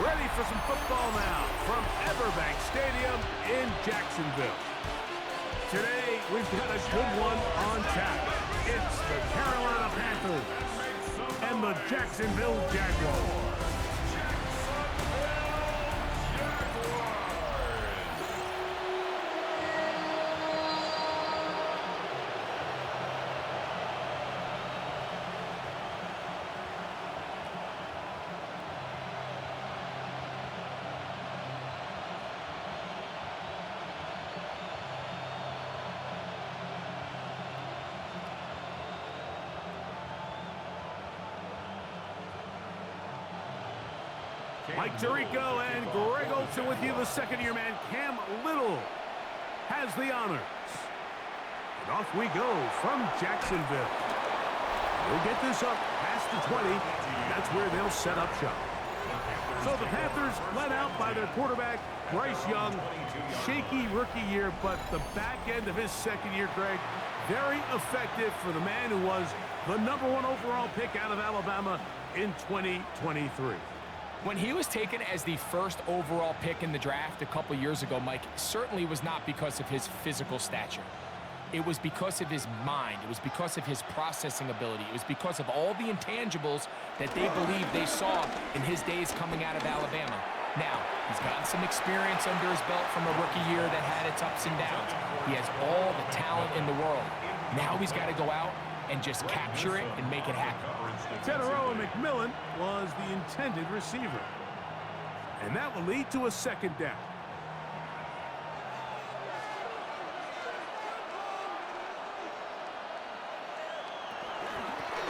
Ready for some football now from Everbank Stadium in Jacksonville. Today, we've got a good one on tap. It's the Carolina Panthers and the Jacksonville Jaguars. Mike Tirico and Greg Olsen with you. The second-year man, Cam Little, has the honors. And off we go from Jacksonville. We'll get this up past the 20. That's where they'll set up shop. So the Panthers led out by their quarterback, Bryce Young. Shaky rookie year, but the back end of his second year, Greg, very effective for the man who was the #1 overall pick out of Alabama in 2023. When he was taken as the first overall pick in the draft a couple years ago, Mike, certainly was not because of his physical stature. It was because of his mind. It was because of his processing ability. It was because of all the intangibles that they believed they saw in his days coming out of Alabama. Now, he's gotten some experience under his belt from a rookie year that had its ups and downs. He has all the talent in the world. Now he's got to go out and just capture it and make it happen. Teteroa McMillan was the intended receiver. And that will lead to a second down.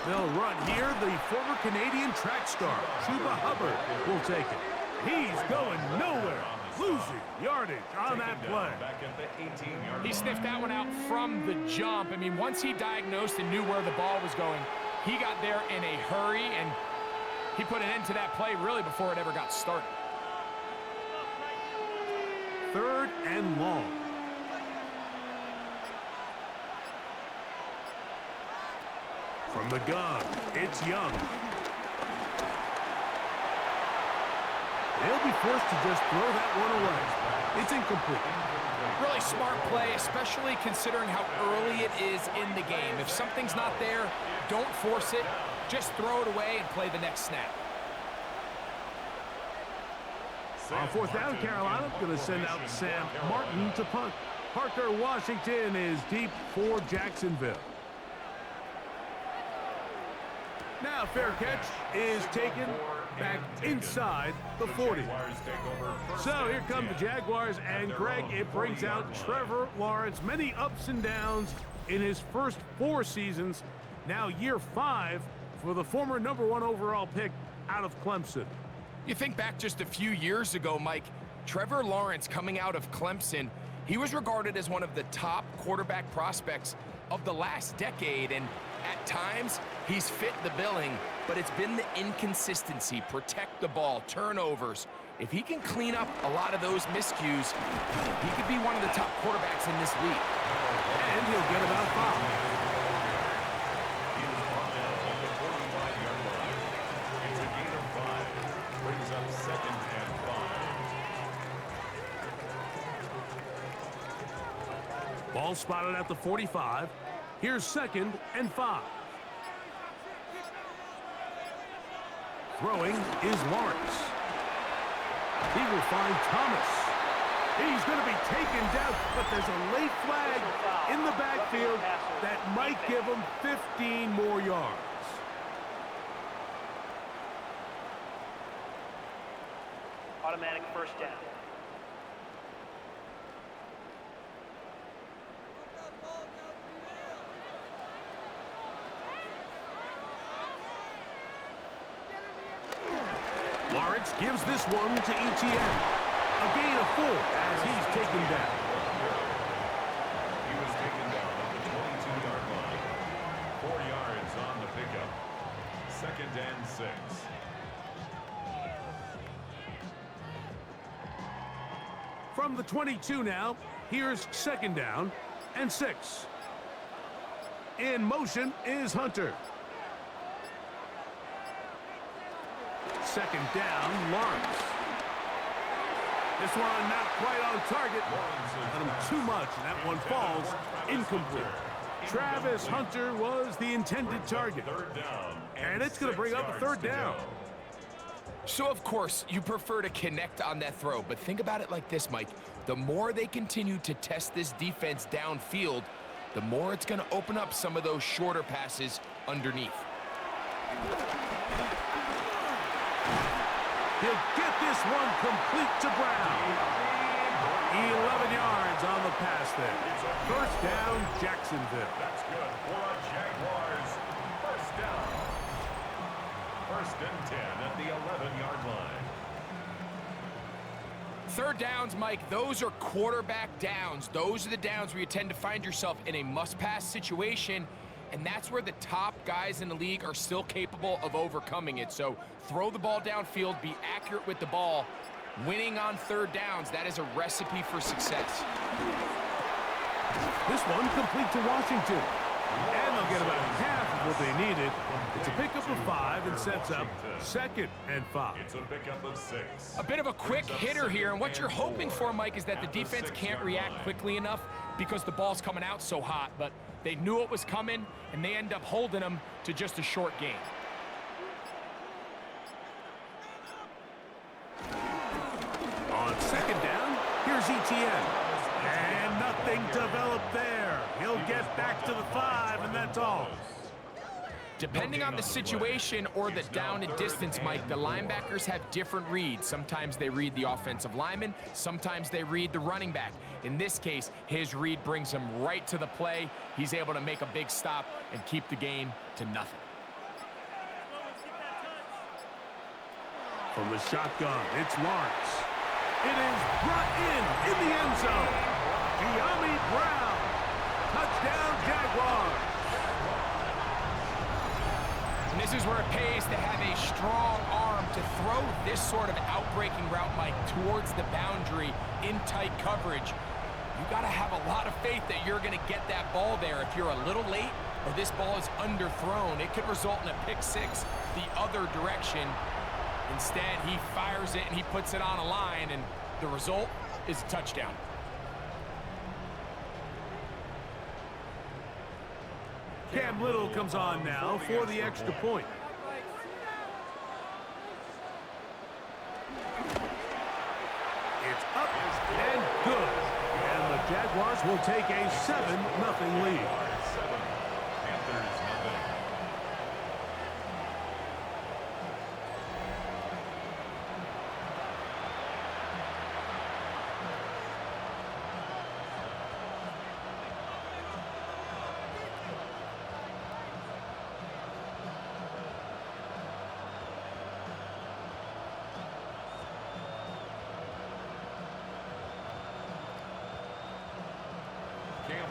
They'll run here. The former Canadian track star, Chuba Hubbard, will take it. He's going nowhere. Losing yardage on that play. He sniffed that one out from the jump. I mean, once he diagnosed and knew where the ball was going, he got there in a hurry, and he put an end to that play really before it ever got started. Third and long. From the gun, it's Young. They'll be forced to just throw that one away. It's incomplete. Really smart play, especially considering how early it is in the game. If something's not there, don't force it. Just throw it away and play the next snap. On fourth down, Carolina going to send out Sam Martin to punt. Parker Washington is deep for Jacksonville. Now fair catch is taken back inside the 40. So here come the Jaguars, and Greg, it brings out Trevor Lawrence. Many ups and downs in his first 4 seasons. Now year 5 for the former #1 overall pick out of Clemson. You think back just a few years ago, Mike, Trevor Lawrence coming out of Clemson, he was regarded as one of the top quarterback prospects of the last decade, and at times he's fit the billing, but it's been the inconsistency, protect the ball, turnovers. If he can clean up a lot of those miscues, he could be one of the top quarterbacks in this league. And he'll get about 5. Ball spotted at the 45. Here's 2nd and 5. Throwing is Lawrence. He will find Thomas. He's going to be taken down, but there's a late flag in the backfield that might give him 15 more yards. Automatic first down. Lawrence gives this one to ETN. A gain of 4 as he's taken down. He was taken down at the 22-yard line. 4 yards on the pickup. 2nd and 6. From the 22 now, here's 2nd down and 6. In motion is Hunter. second down, Lawrence. This one not quite on target. Got him too much, and that one falls incomplete. Travis Hunter was the intended target. And it's going to bring up a third down. So, of course, you prefer to connect on that throw, but think about it like this, Mike. The more they continue to test this defense downfield, the more it's going to open up some of those shorter passes underneath. He'll get this one complete to Brown. 11 yards on the pass there. First down, Jacksonville. That's good for a Jaguars first down. First and 10 at the 11-yard line. Third downs, Mike, those are quarterback downs. Those are the downs where you tend to find yourself in a must-pass situation, and that's where the top guys in the league are still capable of overcoming it. So throw the ball downfield, be accurate with the ball. Winning on third downs, that is a recipe for success. This one complete to Washington. And they'll get about half of what they needed. It's a pickup of 5 and sets up 2nd and 5. It's a pickup of 6. A bit of a quick hitter here, and what you're hoping for, Mike, is that the defense can't react quickly enough because the ball's coming out so hot, but they knew it was coming, and they end up holding them to just a short gain. On second down, here's Etienne. And nothing developed there. He'll get back to the 5, and that's all. Depending on the situation or the down and distance, Mike, the linebackers have different reads. Sometimes they read the offensive lineman, sometimes they read the running back. In this case, his read brings him right to the play. He's able to make a big stop and keep the game to nothing. From the shotgun, it's Lawrence. It is brought in the end zone. De'Ami Brown. Touchdown, Jaguars. And this is where it pays to have a strong arm to throw this sort of outbreaking route, Mike, towards the boundary in tight coverage. You got to have a lot of faith that you're going to get that ball there. If you're a little late or this ball is underthrown, it could result in a pick six the other direction. Instead, he fires it and he puts it on a line, and the result is a touchdown. Cam Little comes on now for the extra point. It's up and good. And the Jaguars will take a 7-0 lead. Panthers, nothing.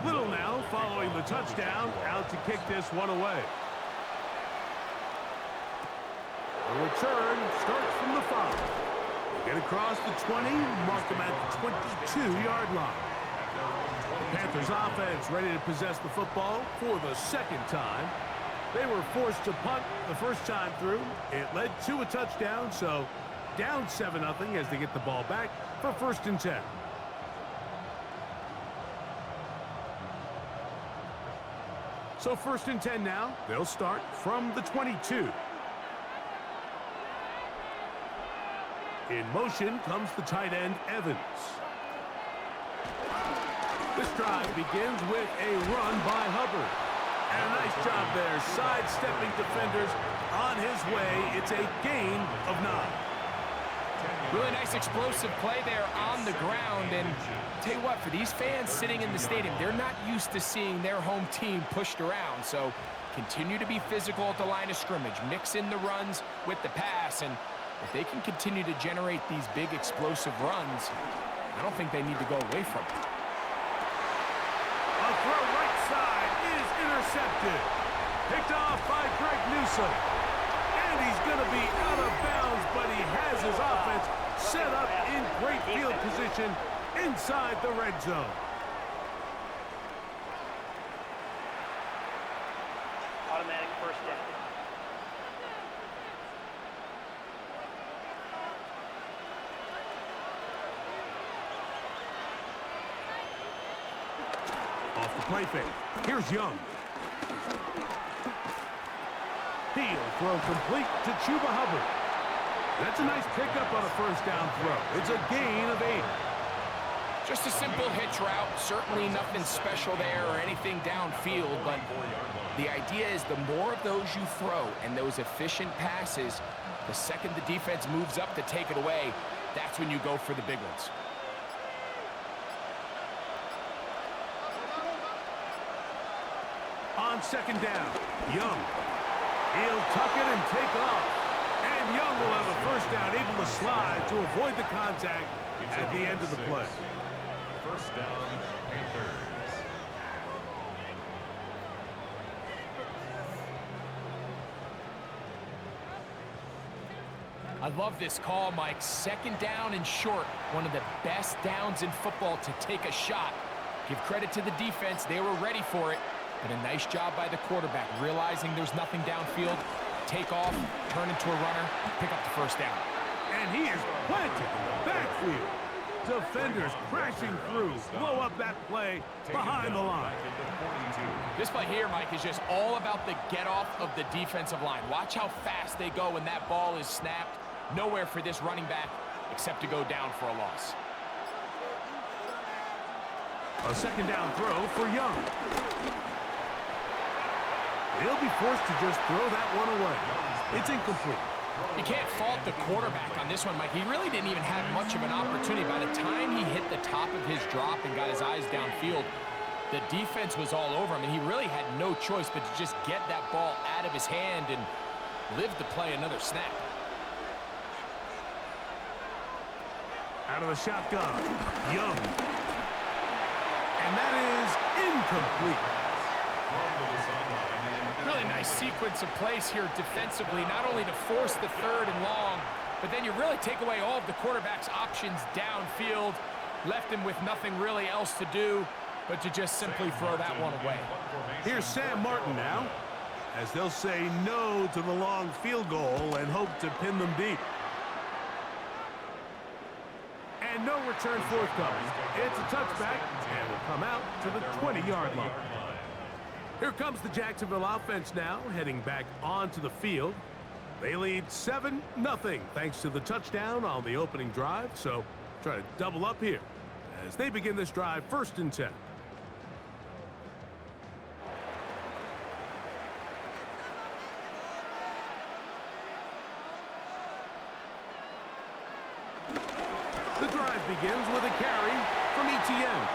Little now following the touchdown, out to kick this one away. The return starts from the 5. Get across the 20, mark them at the 22-yard line. The Panthers offense ready to possess the football for the second time. They were forced to punt the first time through. It led to a touchdown, so down 7-0 as they get the ball back for 1st and 10. So 1st and 10 now. They'll start from the 22. In motion comes the tight end, Evans. This drive begins with a run by Hubbard. And a nice job there, sidestepping defenders on his way. It's a gain of 9. Really nice explosive play there on the ground. And tell you what, for these fans sitting in the stadium, they're not used to seeing their home team pushed around. So continue to be physical at the line of scrimmage. Mix in the runs with the pass. And if they can continue to generate these big explosive runs, I don't think they need to go away from it. A throw right side is intercepted. Picked off by Greg Newsome. And he's going to be out of bounds, but he has his offense set up in great field position inside the red zone. Automatic first down. play fake. Here's Young. He'll throw complete to Chuba Hubbard. That's a nice pickup on a first down throw. It's a gain of 8. Just a simple hitch route. Certainly nothing special there or anything downfield, but the idea is the more of those you throw and those efficient passes, the second the defense moves up to take it away, that's when you go for the big ones. On second down, Young. He'll tuck it and take off. And Young will have a first down, able to slide to avoid the contact at the end of the play. First down, Panthers. I love this call, Mike. Second down and short. One of the best downs in football to take a shot. Give credit to the defense. They were ready for it. But a nice job by the quarterback, realizing there's nothing downfield. Take off, turn into a runner, pick up the first down. And he is planted in the backfield. Defenders crashing through, blow up that play behind the line. This play here, Mike, is just all about the get-off of the defensive line. Watch how fast they go when that ball is snapped. Nowhere for this running back except to go down for a loss. A second down throw for Young. He'll be forced to just throw that one away. It's incomplete. You can't fault the quarterback on this one, Mike. He really didn't even have much of an opportunity. By the time he hit the top of his drop and got his eyes downfield, the defense was all over him, and he really had no choice but to just get that ball out of his hand and live to play another snap. Out of the shotgun, Young. And that is incomplete. Really nice sequence of plays here defensively, not only to force the third and long, but then you really take away all of the quarterback's options downfield, left him with nothing really else to do but to just simply throw that one away. Here's Sam Martin now, as they'll say no to the long field goal and hope to pin them deep. And no return forthcoming. It's a touchback, and will come out to the 20-yard line. Here comes the Jacksonville offense now, heading back onto the field. They lead 7-0 thanks to the touchdown on the opening drive, so try to double up here as they begin this drive 1st and 10. The drive begins with a carry from Etienne.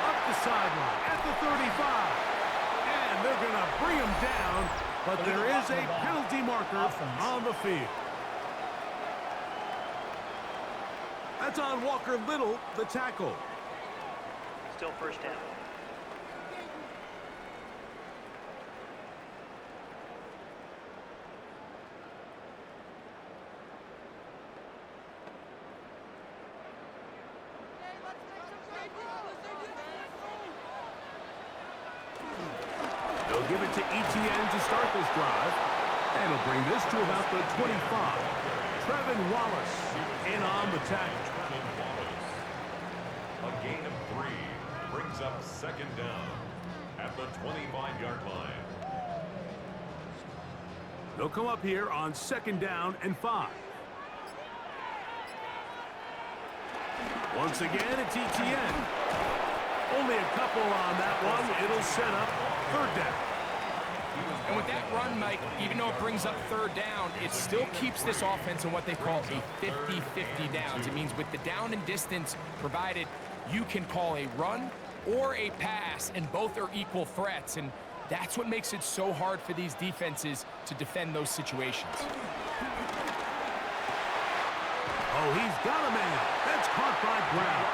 Up the sideline at the 35. And they're going to bring him down, but there is a penalty marker on the field. That's on Walker Little, the tackle. Still first down. They'll give it to Etienne to start this drive. And he'll bring this to about the 25. Trevin Wallace in on the tackle. A gain of 3 brings up second down at the 25-yard line. They'll come up here on 2nd down and 5. Once again, it's Etienne. Only a couple on that one. It'll set up 3rd down. And with that run, Mike, even though it brings up 3rd down, it still keeps this offense in what they call a 50-50 downs. It means with the down and distance provided, you can call a run or a pass, and both are equal threats. And that's what makes it so hard for these defenses to defend those situations. Oh, he's got a man. That's caught by Brown.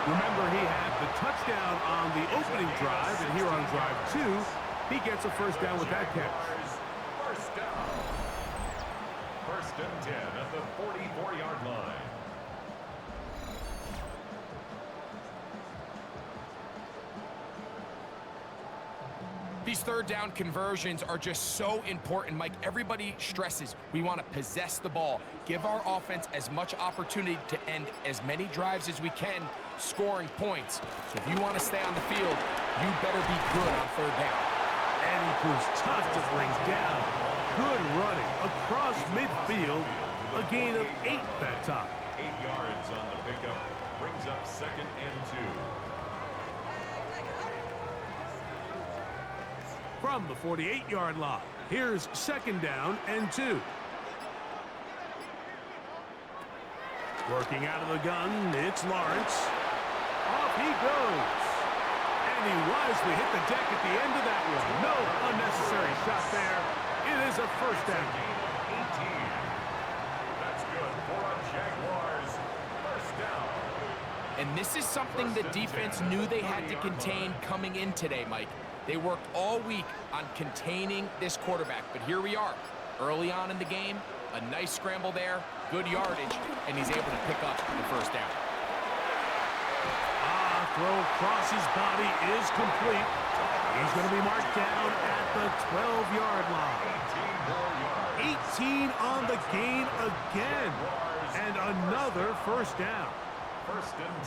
Remember, he had the touchdown on the opening drive, and here on drive 2, he gets a first down with that catch. First down. 1st and 10 at the 44-yard line. These 3rd down conversions are just so important, Mike. Everybody stresses we want to possess the ball, give our offense as much opportunity to end as many drives as we can, scoring points. So if you want to stay on the field, you better be good on third down. And he proves tough to bring down. Good running across midfield. A gain of 8 that time. 8 yards on the pickup. Brings up 2nd and 2. From the 48-yard line, here's 2nd down and 2. Working out of the gun, it's Lawrence. Off he goes. And he wisely hit the deck at the end of that one. No unnecessary shot there. It is a first down. 18. That's good for a Jaguars first down. And this is something the defense knew they had to contain coming in today, Mike. They worked all week on containing this quarterback, but here we are. Early on in the game, a nice scramble there, good yardage, and he's able to pick up the first down. Throw across his body is complete. He's going to be marked down at the 12-yard line. 18 on the gain again. And another first down.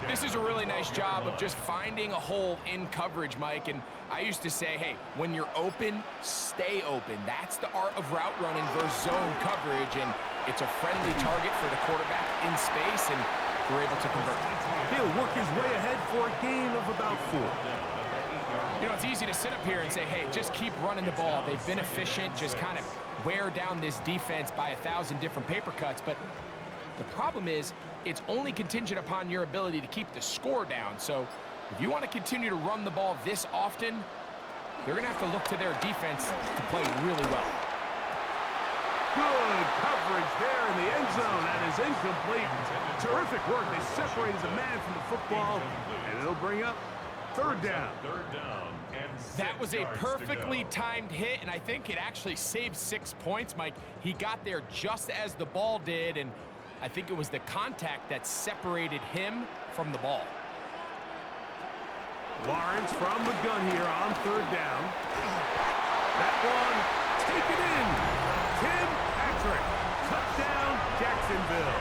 This is a really nice job of just finding a hole in coverage, Mike. And I used to say, hey, when you're open, stay open. That's the art of route running versus zone coverage. And it's a friendly target for the quarterback in space, and we're able to convert. He'll work his way ahead for a gain of about 4. You know, it's easy to sit up here and say, hey, just keep running the ball. They've been efficient, just kind of wear down this defense by 1,000 different paper cuts. But the problem is, it's only contingent upon your ability to keep the score down. So if you want to continue to run the ball this often, they're going to have to look to their defense to play really well. Good coverage there in the end zone. That is incomplete. Terrific work. They separated the man from the football, and it'll bring up third down. And that was a perfectly timed hit, and I think it actually saved 6 points, Mike. He got there just as the ball did, and I think it was the contact that separated him from the ball. Lawrence from the gun here on third down. That one taken in. Tim Patrick. Touchdown, Jacksonville.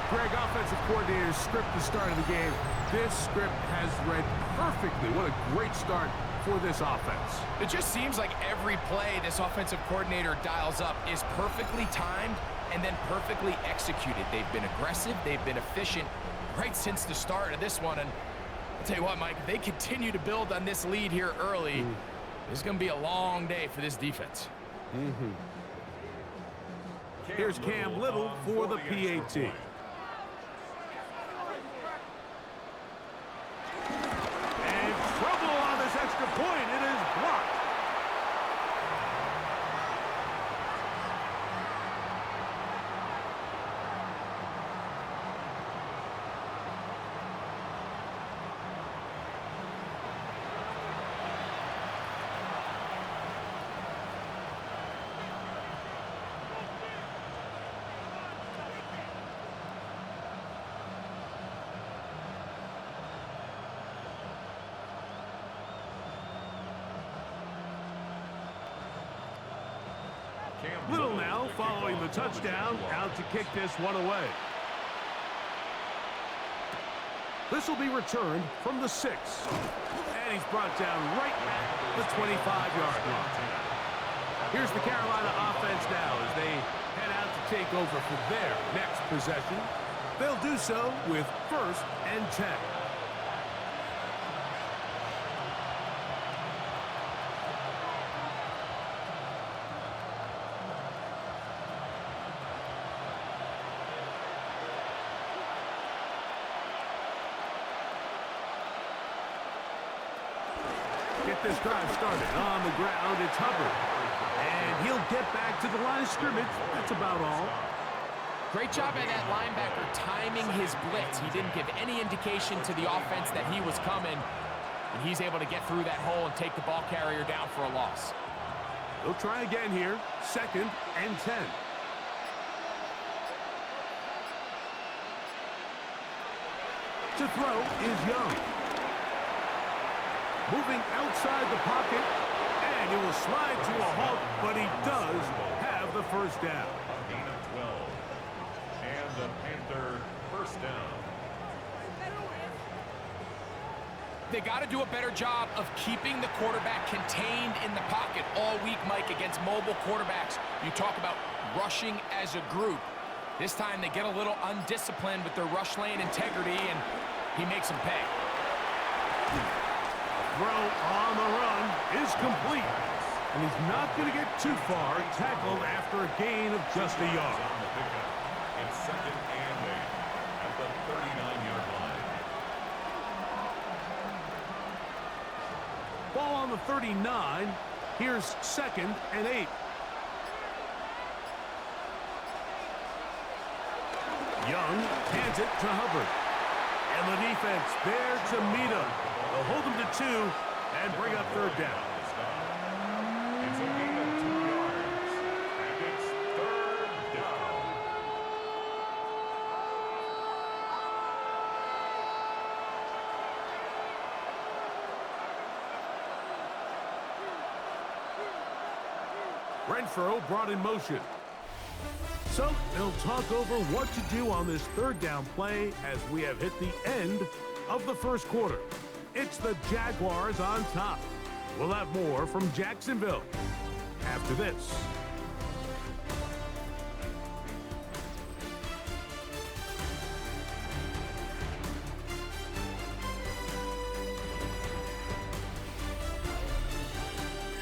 Greg, offensive coordinator's script the start of the game. This script has read perfectly. What a great start for this offense. It just seems like every play this offensive coordinator dials up is perfectly timed and then perfectly executed. They've been aggressive, they've been efficient right since the start of this one. And I'll tell you what, Mike, if they continue to build on this lead here early, this is going to be a long day for this defense. Here's Cam Little for the PAT. And trouble on this extra point. It is blocked. Little now following the touchdown, out to kick this one away. This will be returned from the 6. And he's brought down right at the 25-yard line. Here's the Carolina offense now as they head out to take over for their next possession. They'll do so with 1st and 10. Get this drive started on the ground. It's Hubbard. And he'll get back to the line of scrimmage. That's about all. Great job by that linebacker timing his blitz. He didn't give any indication to the offense that he was coming. And he's able to get through that hole and take the ball carrier down for a loss. They'll try again here. 2nd and 10. To throw is Young. Moving outside the pocket, and he will slide to a halt, but he does have the first down. Gain of 12. And the Panther first down. They got to do a better job of keeping the quarterback contained in the pocket all week, Mike, against mobile quarterbacks. You talk about rushing as a group. This time they get a little undisciplined with their rush lane integrity, and he makes them pay. Throw on the run is complete. And he's not going to get too far, tackled after a gain of just a yard. On the pickup. It's second and 8 at the 39-yard line. Ball on the 39. Here's second and 8. Young hands it to Hubbard. And the defense there to meet him. They'll hold him to 2 and bring up third down. It's a gain of 2 yards. And it's third down. Renfro brought in motion. So they'll talk over what to do on this third down play as we have hit the end of the first quarter. It's the Jaguars on top. We'll have more from Jacksonville after this.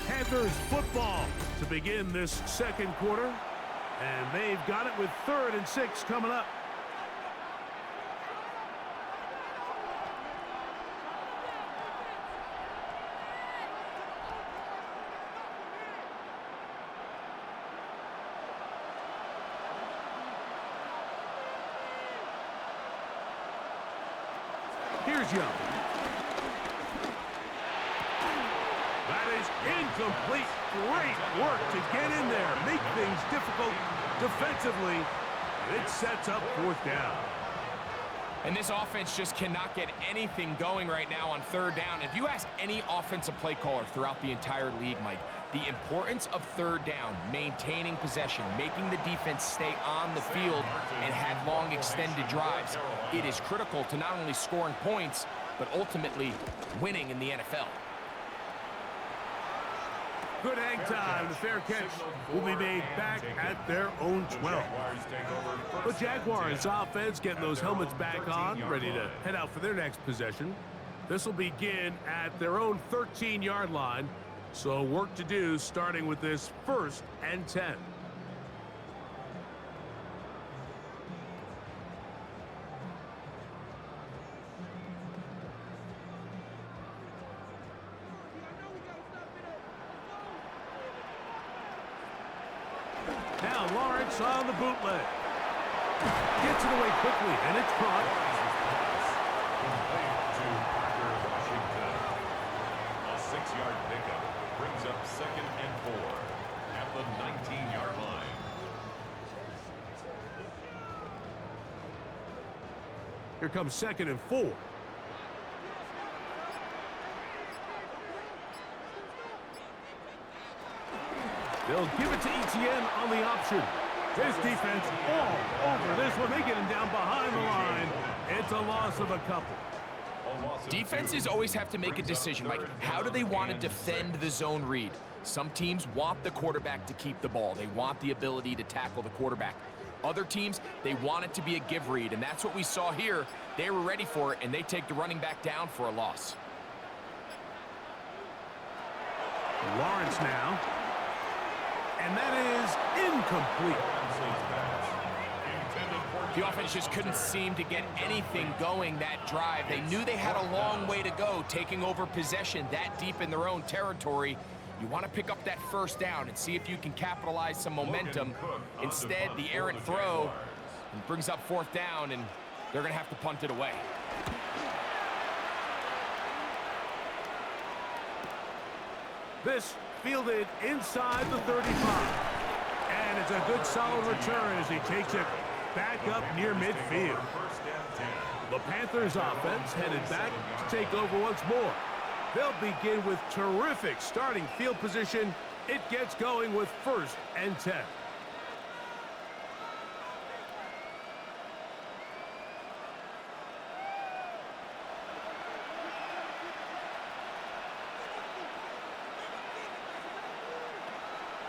Panthers football to begin this second quarter. And they've got it with 3rd and 6 coming up. Here's Young. That is incomplete. Great work to get in there, make things difficult defensively. It sets up 4th down. And this offense just cannot get anything going right now on 3rd down. If you ask any offensive play caller throughout the entire league, Mike, the importance of 3rd down, maintaining possession, making the defense stay on the field and have long extended drives, it is critical to not only scoring points, but ultimately winning in the NFL. Good hang time. The fair catch will be made back at their own 12. The Jaguars offense getting those helmets back on, ready to head out for their next possession. This will begin at their own 13-yard line. So work to do starting with this 1st and 10. Now Lawrence on the bootleg. Gets it away quickly, and it's caught. A 6-yard pickup brings up 2nd and 4 at the 19-yard line. Here comes 2nd and 4. They'll give it to Etienne on the option. His defense all over this one. They get him down behind the line. It's a loss of a couple. Defenses always have to make a decision, Mike. How do they want to defend the zone read? Some teams want the quarterback to keep the ball. They want the ability to tackle the quarterback. Other teams, they want it to be a give read, and that's what we saw here. They were ready for it, and they take the running back down for a loss. Lawrence now. And that is incomplete. The offense just couldn't seem to get anything going that drive. They knew they had a long way to go, taking over possession that deep in their own territory. You want to pick up that 1st down and see if you can capitalize some momentum. Instead, the errant throw brings up 4th down, and they're going to have to punt it away. This fielded inside the 35. And it's a good solid return as he takes it back up near midfield. The Panthers offense headed back to take over once more. They'll begin with terrific starting field position. It gets going with 1st and 10.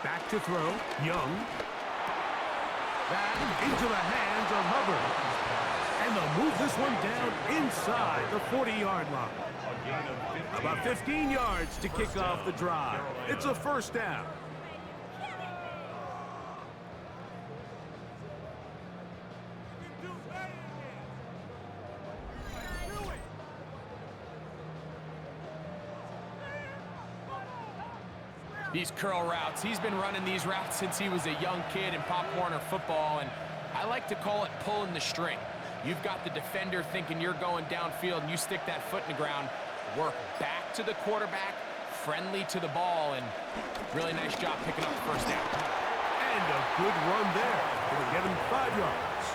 Back to throw. Young. Back into the hands of Hubbard. And they'll move this one down inside the 40-yard line. About 15 yards to kick off the drive. It's a first down. These curl routes, he's been running these routes since he was a young kid in Pop Warner football, and I like to call it pulling the string. You've got the defender thinking you're going downfield, and you stick that foot in the ground, work back to the quarterback, friendly to the ball, and really nice job picking up the first down. And a good run there. It'll get him 5 yards.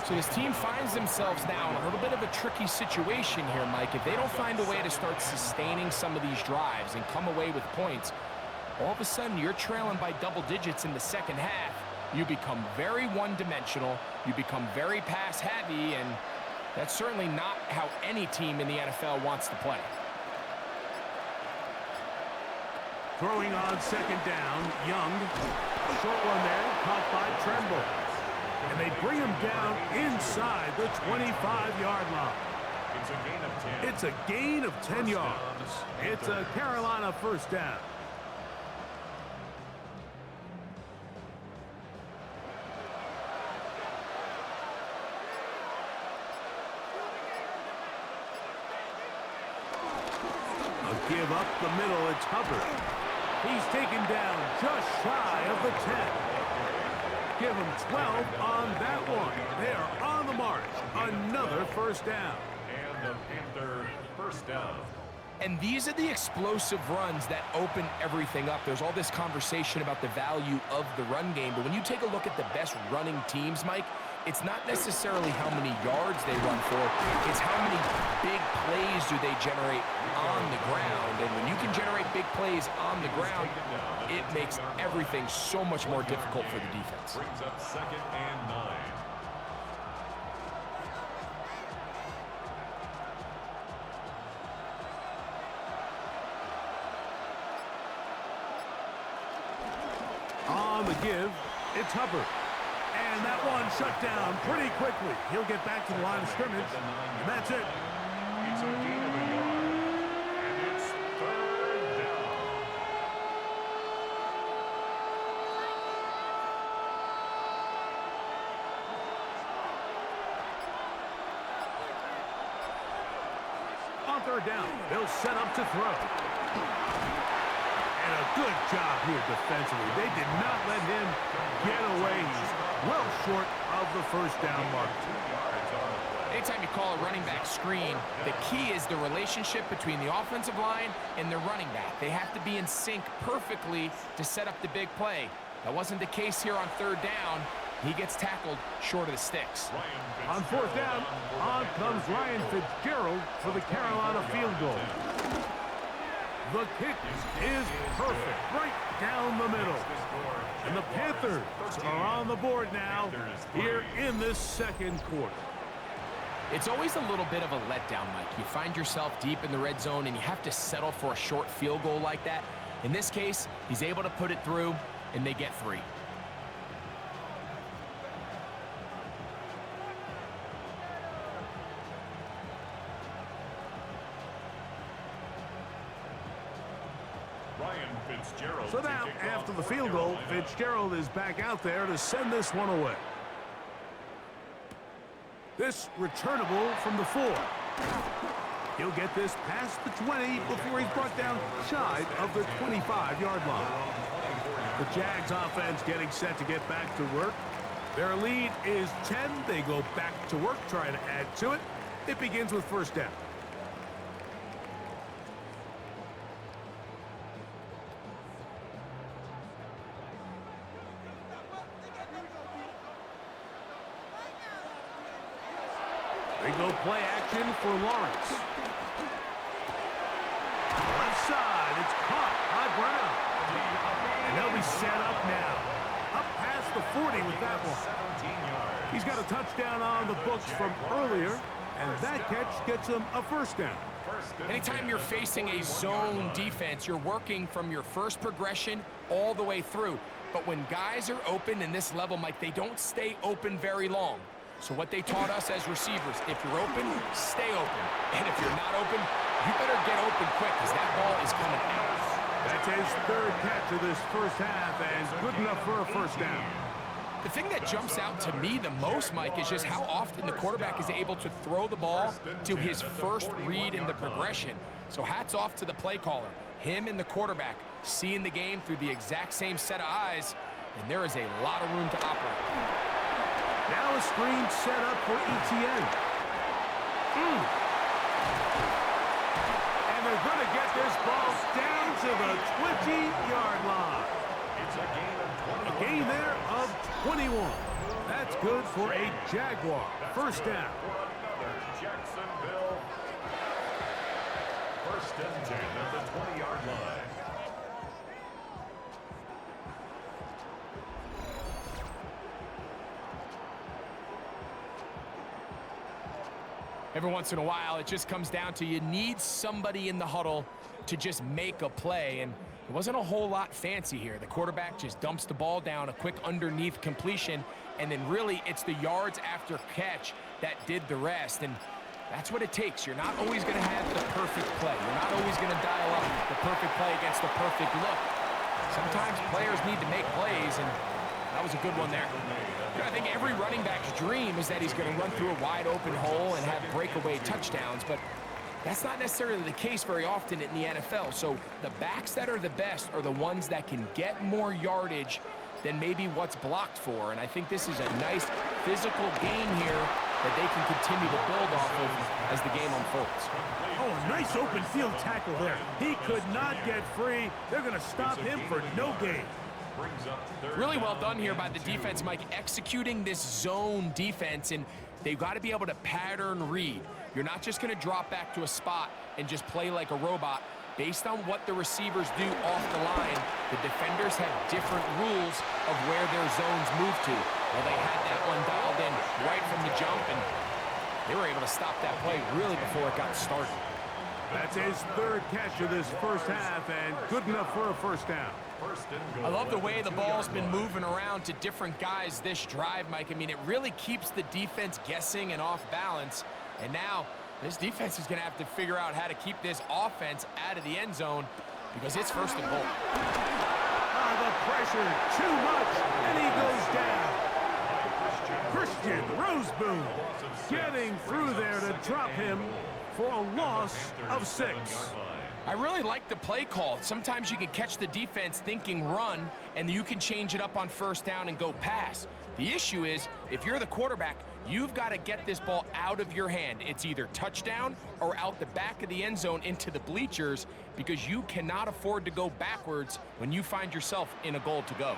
So this team finds themselves now in a little bit of a tricky situation here, Mike. If they don't find a way to start sustaining some of these drives and come away with points, all of a sudden you're trailing by double digits in the second half. You become very one-dimensional, you become very pass-heavy, and that's certainly not how any team in the NFL wants to play. Throwing on second down, Young. Short one there, caught by Tremble. And they bring him down inside the 25-yard line. It's a gain of 10 yards. It's a Carolina first down. A give up the middle, it's Hubbard. He's taken down just shy of the 10. Give them 12 on that one. They are on the march. Another first down. And the Panther first down. And these are the explosive runs that open everything up. There's all this conversation about the value of the run game, but when you take a look at the best running teams, Mike, it's not necessarily how many yards they run for, it's how many big plays do they generate on the ground. And when you can generate big plays on the ground, it makes everything so much more difficult for the defense. Brings up 2nd and 9. On the give, it's Hubbard. And that one shut down pretty quickly. He'll get back to the line of scrimmage, and that's it. It's a gain of a yard, and it's 3rd down. On 3rd down, they'll set up to throw. And a good job here defensively. They did not let him get away. He's well short of the first down mark. Anytime you call a running back screen, the key is the relationship between the offensive line and the running back. They have to be in sync perfectly to set up the big play. That wasn't the case here on 3rd down. He gets tackled short of the sticks. On 4th down, on comes Ryan Fitzgerald for the Carolina field goal. The kick is perfect, right down the middle. And the Panthers are on the board now here in this second quarter. It's always a little bit of a letdown, Mike. You find yourself deep in the red zone and you have to settle for a short field goal like that. In this case, he's able to put it through and they get 3. So now, after the field goal, Fitzgerald is back out there to send this one away. This returnable from the 4. He'll get this past the 20 before he's brought down shy of the 25-yard line. The Jags offense getting set to get back to work. Their lead is 10. They go back to work, trying to add to it. It begins with first down. They go play action for Lawrence. Left side, it's caught by Brown. And they'll be set up now. Up past the 40 with that one. He's got a touchdown on the books from earlier, and that catch gets him a first down. Anytime you're facing a zone defense, you're working from your first progression all the way through. But when guys are open in this level, Mike, they don't stay open very long. So what they taught us as receivers, if you're open, stay open. And if you're not open, you better get open quick because that ball is coming out. That's his third catch of this first half and good enough for a first down. The thing that jumps out to me the most, Mike, is just how often the quarterback is able to throw the ball to his first read in the progression. So hats off to the play caller. Him and the quarterback seeing the game through the exact same set of eyes, and there is a lot of room to operate. Now a screen set up for ETN. And they're going to get this ball down to the 20-yard line. It's a gain of 21. A gain there of 21. That's good for a Jaguar. First down. Jacksonville. First and 10 at the 20-yard line. Every once in a while, it just comes down to you need somebody in the huddle to just make a play, and it wasn't a whole lot fancy here. The quarterback just dumps the ball down, a quick underneath completion, and then really it's the yards after catch that did the rest, and that's what it takes. You're not always going to have the perfect play. You're not always going to dial up the perfect play against the perfect look. Sometimes players need to make plays, and that was a good one there. I think every running back's dream is that he's going to run through a wide open hole and have breakaway touchdowns, but that's not necessarily the case very often in the NFL. So the backs that are the best are the ones that can get more yardage than maybe what's blocked for. And I think this is a nice physical game here that they can continue to build off of as the game unfolds. Oh, a nice open field tackle there. He could not get free. They're going to stop him for no gain. Really well done here by the defense, Mike, executing this zone defense, and they've got to be able to pattern read. You're not just going to drop back to a spot and just play like a robot. Based on what the receivers do off the line, the defenders have different rules of where their zones move to. Well, they had that one dialed in right from the jump, and they were able to stop that play really before it got started. That's his third catch of this first half, and good enough for a first down. I love the way the ball's been moving around to different guys this drive, Mike. I mean, it really keeps the defense guessing and off balance. And now this defense is going to have to figure out how to keep this offense out of the end zone because it's first and goal. The pressure, too much, and he goes down. Christian Roseboom getting through there to drop him for a loss of 6. I really like the play call. Sometimes you can catch the defense thinking run, and you can change it up on first down and go pass. The issue is, if you're the quarterback, you've got to get this ball out of your hand. It's either touchdown or out the back of the end zone into the bleachers because you cannot afford to go backwards when you find yourself in a goal to go.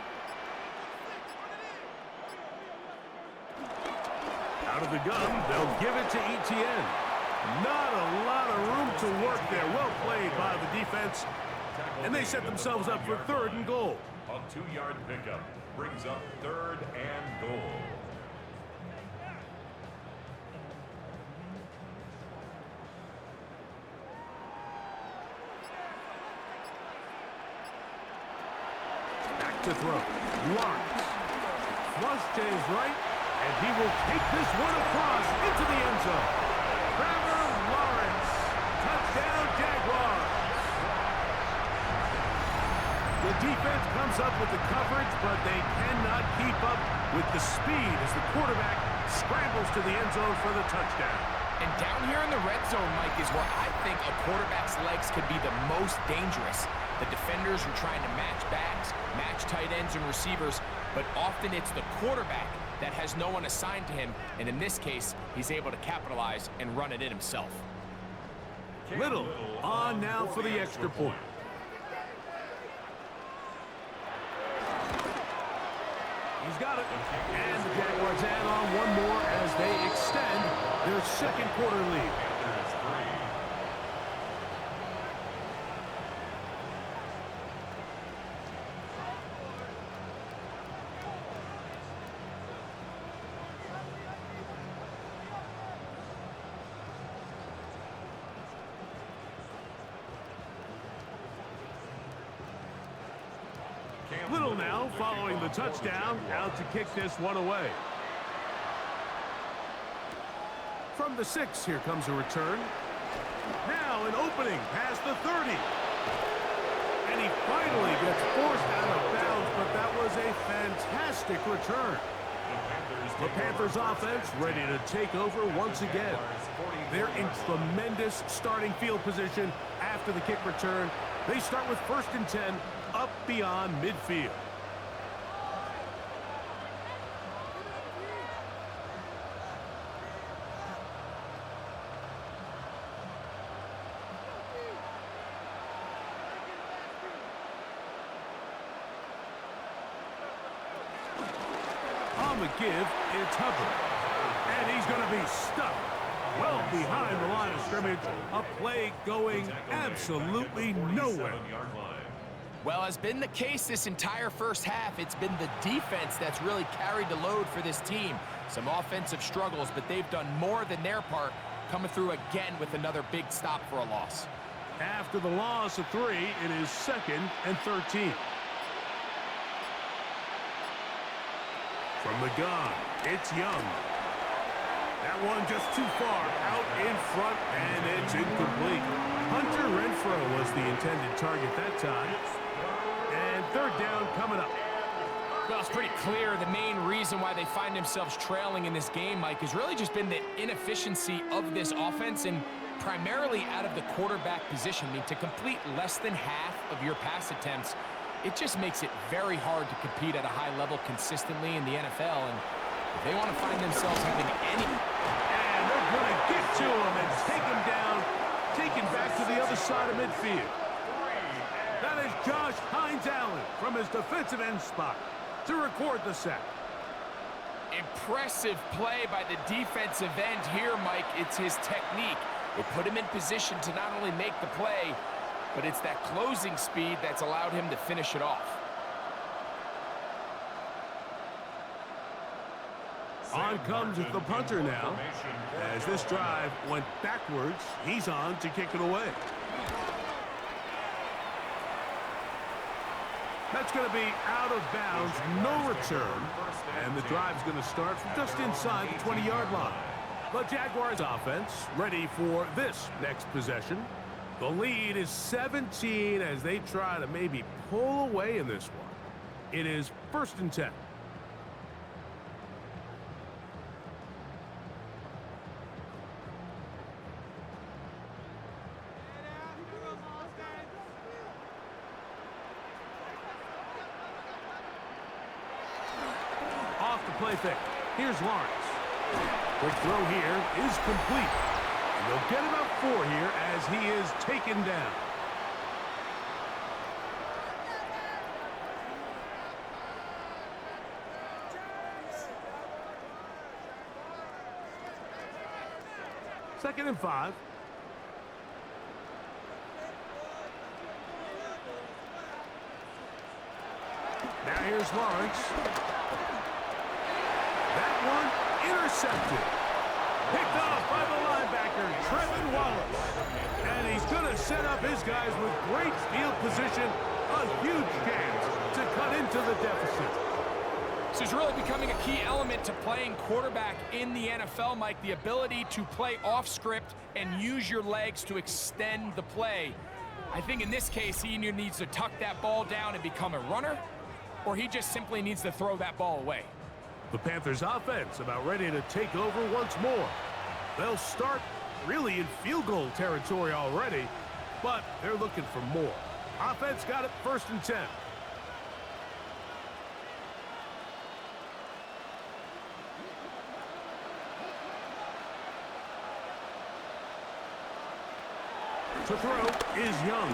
Out of the gun, they'll give it to ETN. Not a lot of room to work there. Well played by the defense. And they set themselves up for third and goal. A 2-yard pickup brings up third and goal. Back to throw. Lawrence. Flush to his right, and he will take this one across into the end zone. Lawrence. Touchdown, Jaguars. The defense comes up with the coverage, but they cannot keep up with the speed as the quarterback scrambles to the end zone for the touchdown. And down here in the red zone, Mike, is where I think a quarterback's legs could be the most dangerous. The defenders are trying to match backs, match tight ends and receivers, but often it's the quarterback that has no one assigned to him, and in this case, he's able to capitalize and run it in himself. Little on now for the extra point. He's got it. And the Jaguars add on one more as they extend their second quarter lead. Little now following the touchdown, out to kick this one away. From the 6, here comes a return. Now an opening past the 30. And he finally gets forced out of bounds, but that was a fantastic return. The Panthers offense ready to take over once again. They're in tremendous starting field position after the kick return. They start with 1st and 10 up beyond midfield. On the give, it's Hubbard. And he's going to be stuck well behind the line of scrimmage. A play going absolutely nowhere. Well, has been the case this entire first half. It's been the defense that's really carried the load for this team. Some offensive struggles, but they've done more than their part, coming through again with another big stop for a loss. After the loss of 3, it is 2nd and 13. From the gun, it's Young. That one just too far out in front, and it's incomplete. Hunter Renfrow was the intended target that time. And 3rd down coming up. Well, it's pretty clear the main reason why they find themselves trailing in this game, Mike, has really just been the inefficiency of this offense and primarily out of the quarterback position. I mean, to complete less than half of your pass attempts, it just makes it very hard to compete at a high level consistently in the NFL. And if they want to find themselves having any... And they're going to get to him and take him down, taken back to the other side of midfield. That is Josh Hines-Allen from his defensive end spot to record the sack. Impressive play by the defensive end here, Mike. It's his technique. It put him in position to not only make the play, but it's that closing speed that's allowed him to finish it off. On comes the punter now. As this drive went backwards, he's on to kick it away. That's going to be out of bounds, no return. And the drive's going to start from just inside the 20-yard line. The Jaguars offense ready for this next possession. The lead is 17 as they try to maybe pull away in this one. It is 1st and 10. Off the play fake. Here's Lawrence. Quick throw here is complete. And they'll get about 4 here as he is taken down. Second and 5. Now here's Lawrence. That one intercepted. Picked off by the linebacker, Trevin Wallace. And he's going to set up his guys with great field position. A huge chance to cut into the deficit. This is really becoming a key element to playing quarterback in the NFL, Mike. The ability to play off script and use your legs to extend the play. I think in this case, he either needs to tuck that ball down and become a runner, or he just simply needs to throw that ball away. The Panthers offense about ready to take over once more. They'll start really in field goal territory already, but they're looking for more. Offense got it 1st and 10. To throw is Young.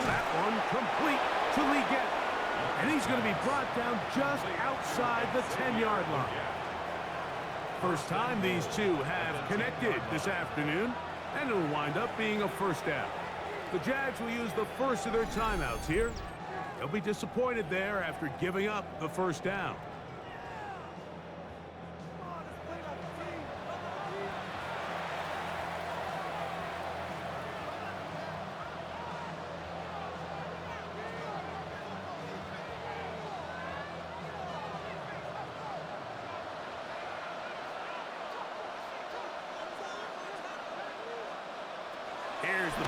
That one complete to Leggett. And he's going to be brought down just outside the 10-yard line. First time these two have connected this afternoon, and it'll wind up being a 1st down. The Jags will use the first of their timeouts here. They'll be disappointed there after giving up the 1st down.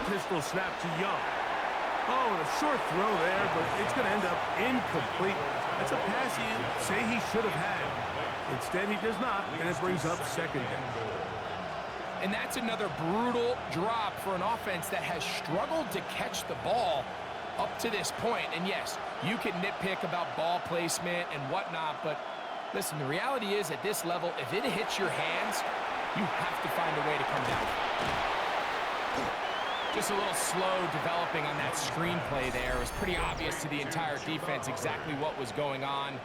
pistol snap to Young. Oh, and a short throw there, but it's going to end up incomplete. That's a pass you say he should have had. Instead, he does not, and it brings up second down. And that's another brutal drop for an offense that has struggled to catch the ball up to this point. And yes, you can nitpick about ball placement and whatnot, but listen, the reality is at this level, if it hits your hands, you have to find a way to come down. Just a little slow developing on that screenplay there. It was pretty obvious to the entire defense exactly what was going on.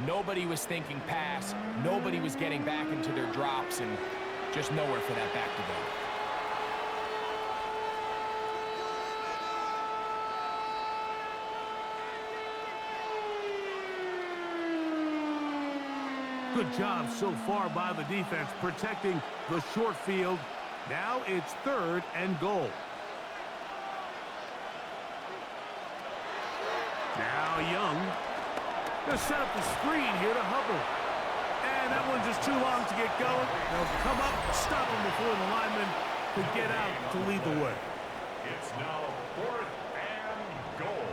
Nobody was thinking pass. Nobody was getting back into their drops, and just nowhere for that back to go. Good job so far by the defense protecting the short field. Now it's 3rd and goal. Now Young. Gonna set up the screen here to Hubbard. And that one's just too long to get going. They'll come up, stop him before the lineman could get out to lead the way. It's now 4th and goal.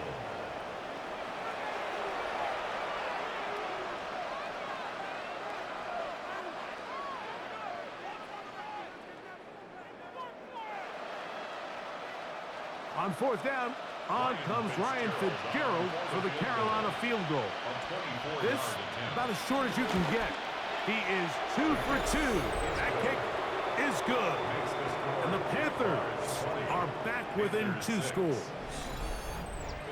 On 4th down, on comes Ryan Fitzgerald for the Carolina field goal. This, about as short as you can get. He is 2 for 2. That kick is good. And the Panthers are back within 2 scores.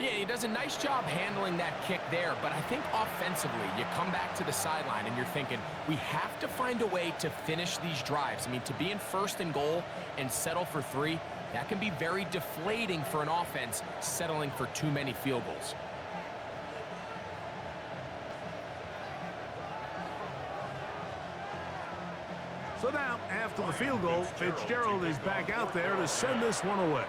Yeah, he does a nice job handling that kick there, but I think offensively, you come back to the sideline and you're thinking, we have to find a way to finish these drives. I mean, to be in 1st and goal and settle for 3, that can be very deflating for an offense settling for too many field goals. So now, after the field goal, Fitzgerald is back out there to send this one away.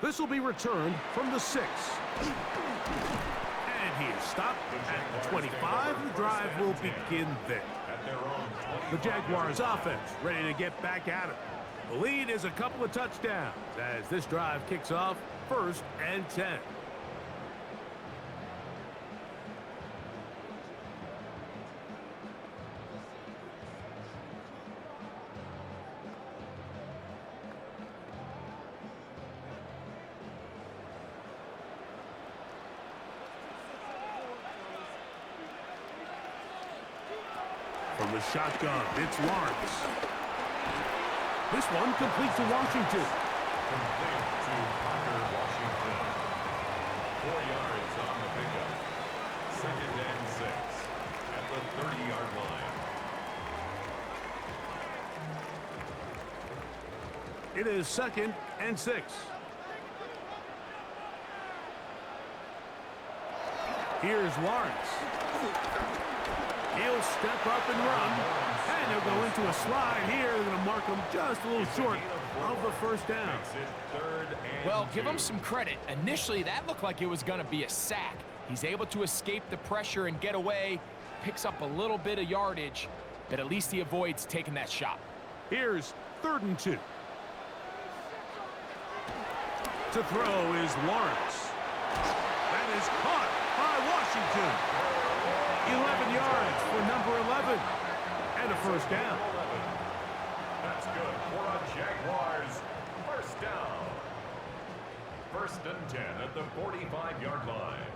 This will be returned from the 6. And he is stopped at the 25. The drive will begin there. The Jaguars offense ready to get back at it. The lead is a couple of touchdowns as this drive kicks off 1st and 10. From the shotgun, it's Lawrence. This one complete to Washington. Complete to Parker Washington. 4 yards on the pickup. 2nd and 6 at the 30-yard line. It is 2nd and 6. Here's Lawrence. He'll step up and run. And they'll go into a slide here. They're going to mark him just a little short of the 1st down. Well, give him some credit. Initially, that looked like it was going to be a sack. He's able to escape the pressure and get away. Picks up a little bit of yardage, but at least he avoids taking that shot. Here's 3rd and 2. To throw is Lawrence. That is caught by Washington. 11 yards for number 11. And a 1st down. That's good for a Jaguars 1st down. 1st and 10 at the 45-yard line.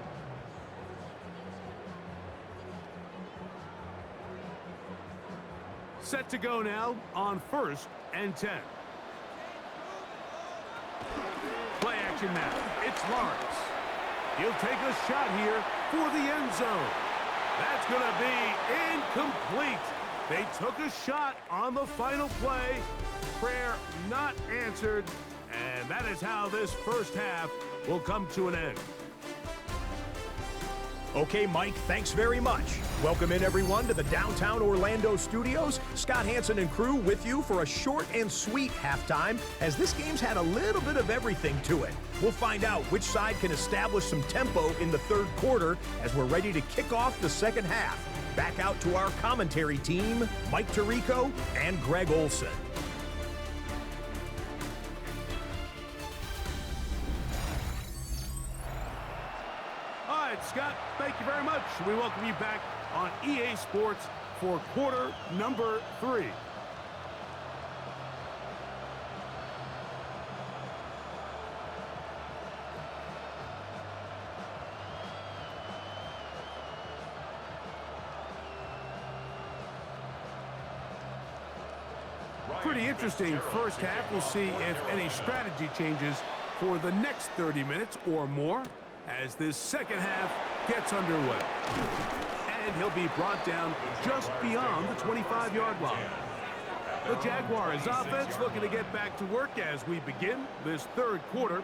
Set to go now on 1st and 10. Play action now. It's Lawrence. He'll take a shot here for the end zone. That's going to be incomplete. They took a shot on the final play. Prayer not answered. And that is how this 1st half will come to an end. Okay, Mike, thanks very much. Welcome in, everyone, to the downtown Orlando studios. Scott Hansen and crew with you for a short and sweet halftime, as this game's had a little bit of everything to it. We'll find out which side can establish some tempo in the 3rd quarter as we're ready to kick off the 2nd half. Back out to our commentary team, Mike Tirico and Greg Olson. Scott, thank you very much. We welcome you back on EA Sports for quarter number 3. Pretty interesting first half. We'll see if any strategy changes for the next 30 minutes or more as this second half gets underway. And he'll be brought down just beyond the 25-yard line. The Jaguars offense looking to get back to work as we begin this third quarter.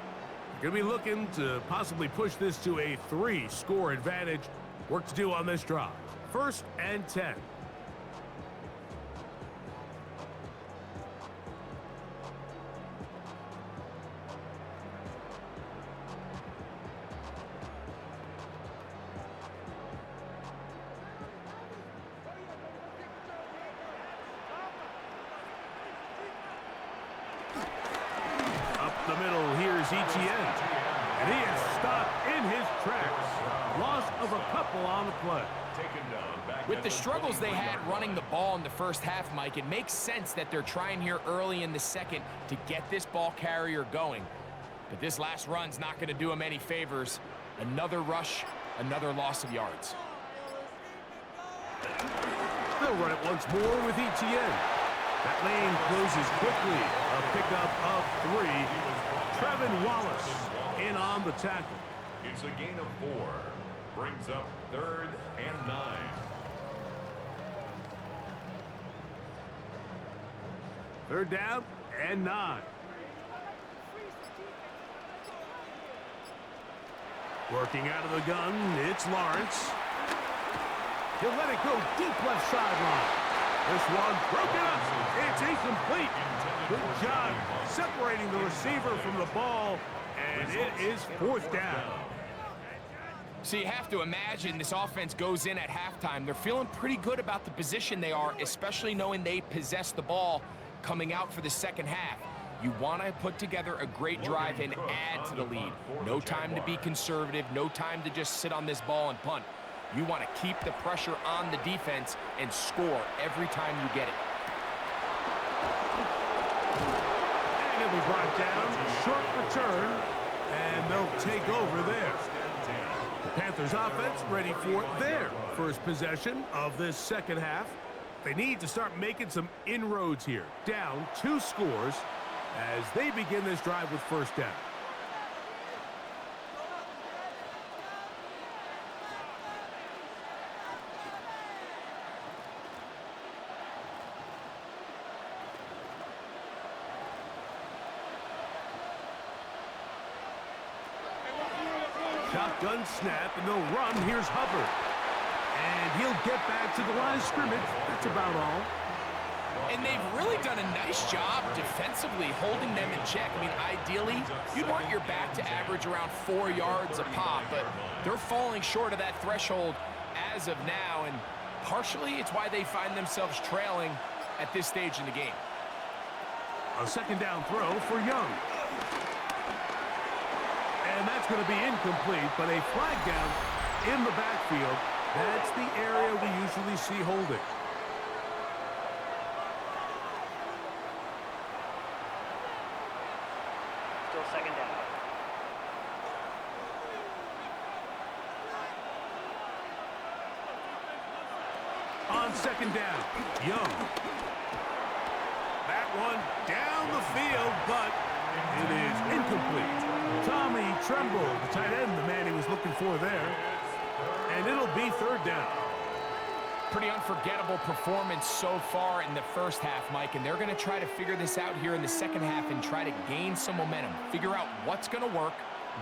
Going to be looking to possibly push this to a 3-score advantage. Work to do on this drive. 1st and 10. The middle, here's Etienne, and he is stopped in his tracks. Loss of a couple on the play. With the struggles they had running the ball in the first half, Mike, it makes sense that they're trying here early in the second to get this ball carrier going. But this last run's not going to do them any favors. Another rush, another loss of yards. They'll run it once more with Etienne. That lane closes quickly. A pickup of 3. Trevin Wallace in on the tackle. It's a gain of 4. Brings up 3rd and 9. Third down and 9. Working out of the gun, it's Lawrence. He'll let it go deep left sideline. This one broken up. It's incomplete. Good job separating the receiver from the ball, and it is 4th down. So you have to imagine this offense goes in at halftime. They're feeling pretty good about the position they are, especially knowing they possess the ball coming out for the second half. You want to put together a great drive and add to the lead. No time to be conservative, no time to just sit on this ball and punt. You want to keep the pressure on the defense and score every time you get it. And it'll be brought down, short return, and they'll take over there. The Panthers offense ready for their first possession of this second half. They need to start making some inroads here. Down 2 scores as they begin this drive with 1st down. Shotgun snap, and they'll run. Here's Hubbard. And he'll get back to the line of scrimmage. That's about all. And they've really done a nice job defensively holding them in check. I mean, ideally, you'd want your back to average around 4 yards a pop, but they're falling short of that threshold as of now, and partially it's why they find themselves trailing at this stage in the game. A 2nd down throw for Young. And that's going to be incomplete, but a flag down in the backfield. That's the area we usually see holding. Still 2nd down. On 2nd down, Young. That one down the field, but it is incomplete. Tommy Tremble, the tight end, the man he was looking for there. And it'll be 3rd down. Pretty unforgettable performance so far in the first half, Mike, and they're going to try to figure this out here in the second half and try to gain some momentum, figure out what's going to work,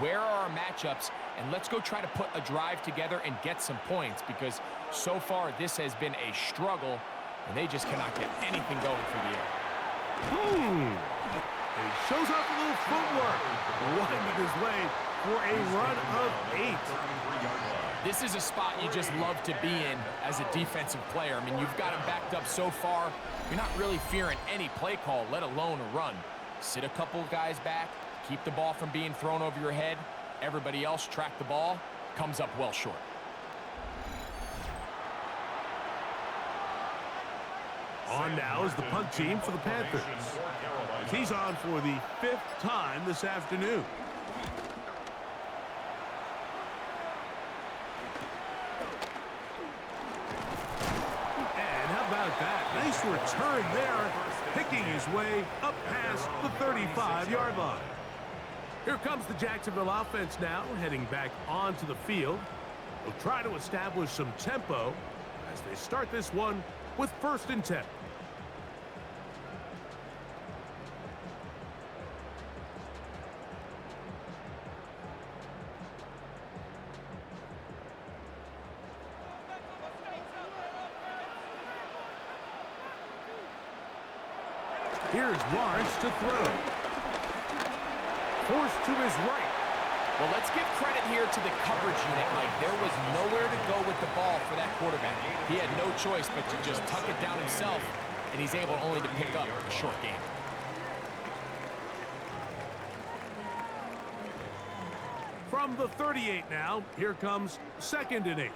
where are our matchups, and let's go try to put a drive together and get some points, because so far this has been a struggle, and they just cannot get anything going for the air. He shows off a little footwork, winding his way for a run of 8. This is a spot you just love to be in as a defensive player. I mean, you've got him backed up so far, you're not really fearing any play call, let alone a run. Sit a couple of guys back, keep the ball from being thrown over your head, everybody else track the ball, comes up well short. On now is the punt team for the Panthers. He's on for the 5th time this afternoon. And how about that? Nice return there, picking his way up past the 35-yard line. Here comes the Jacksonville offense now, heading back onto the field. They'll try to establish some tempo as they start this one with 1st and 10. Here's Lawrence to throw. Forced to his right. Well, let's give credit here to the coverage unit, Mike. There was nowhere to go with the ball for that quarterback. He had no choice but to just tuck it down himself, and he's able only to pick up a short gain. From the 38 now, here comes 2nd and 8.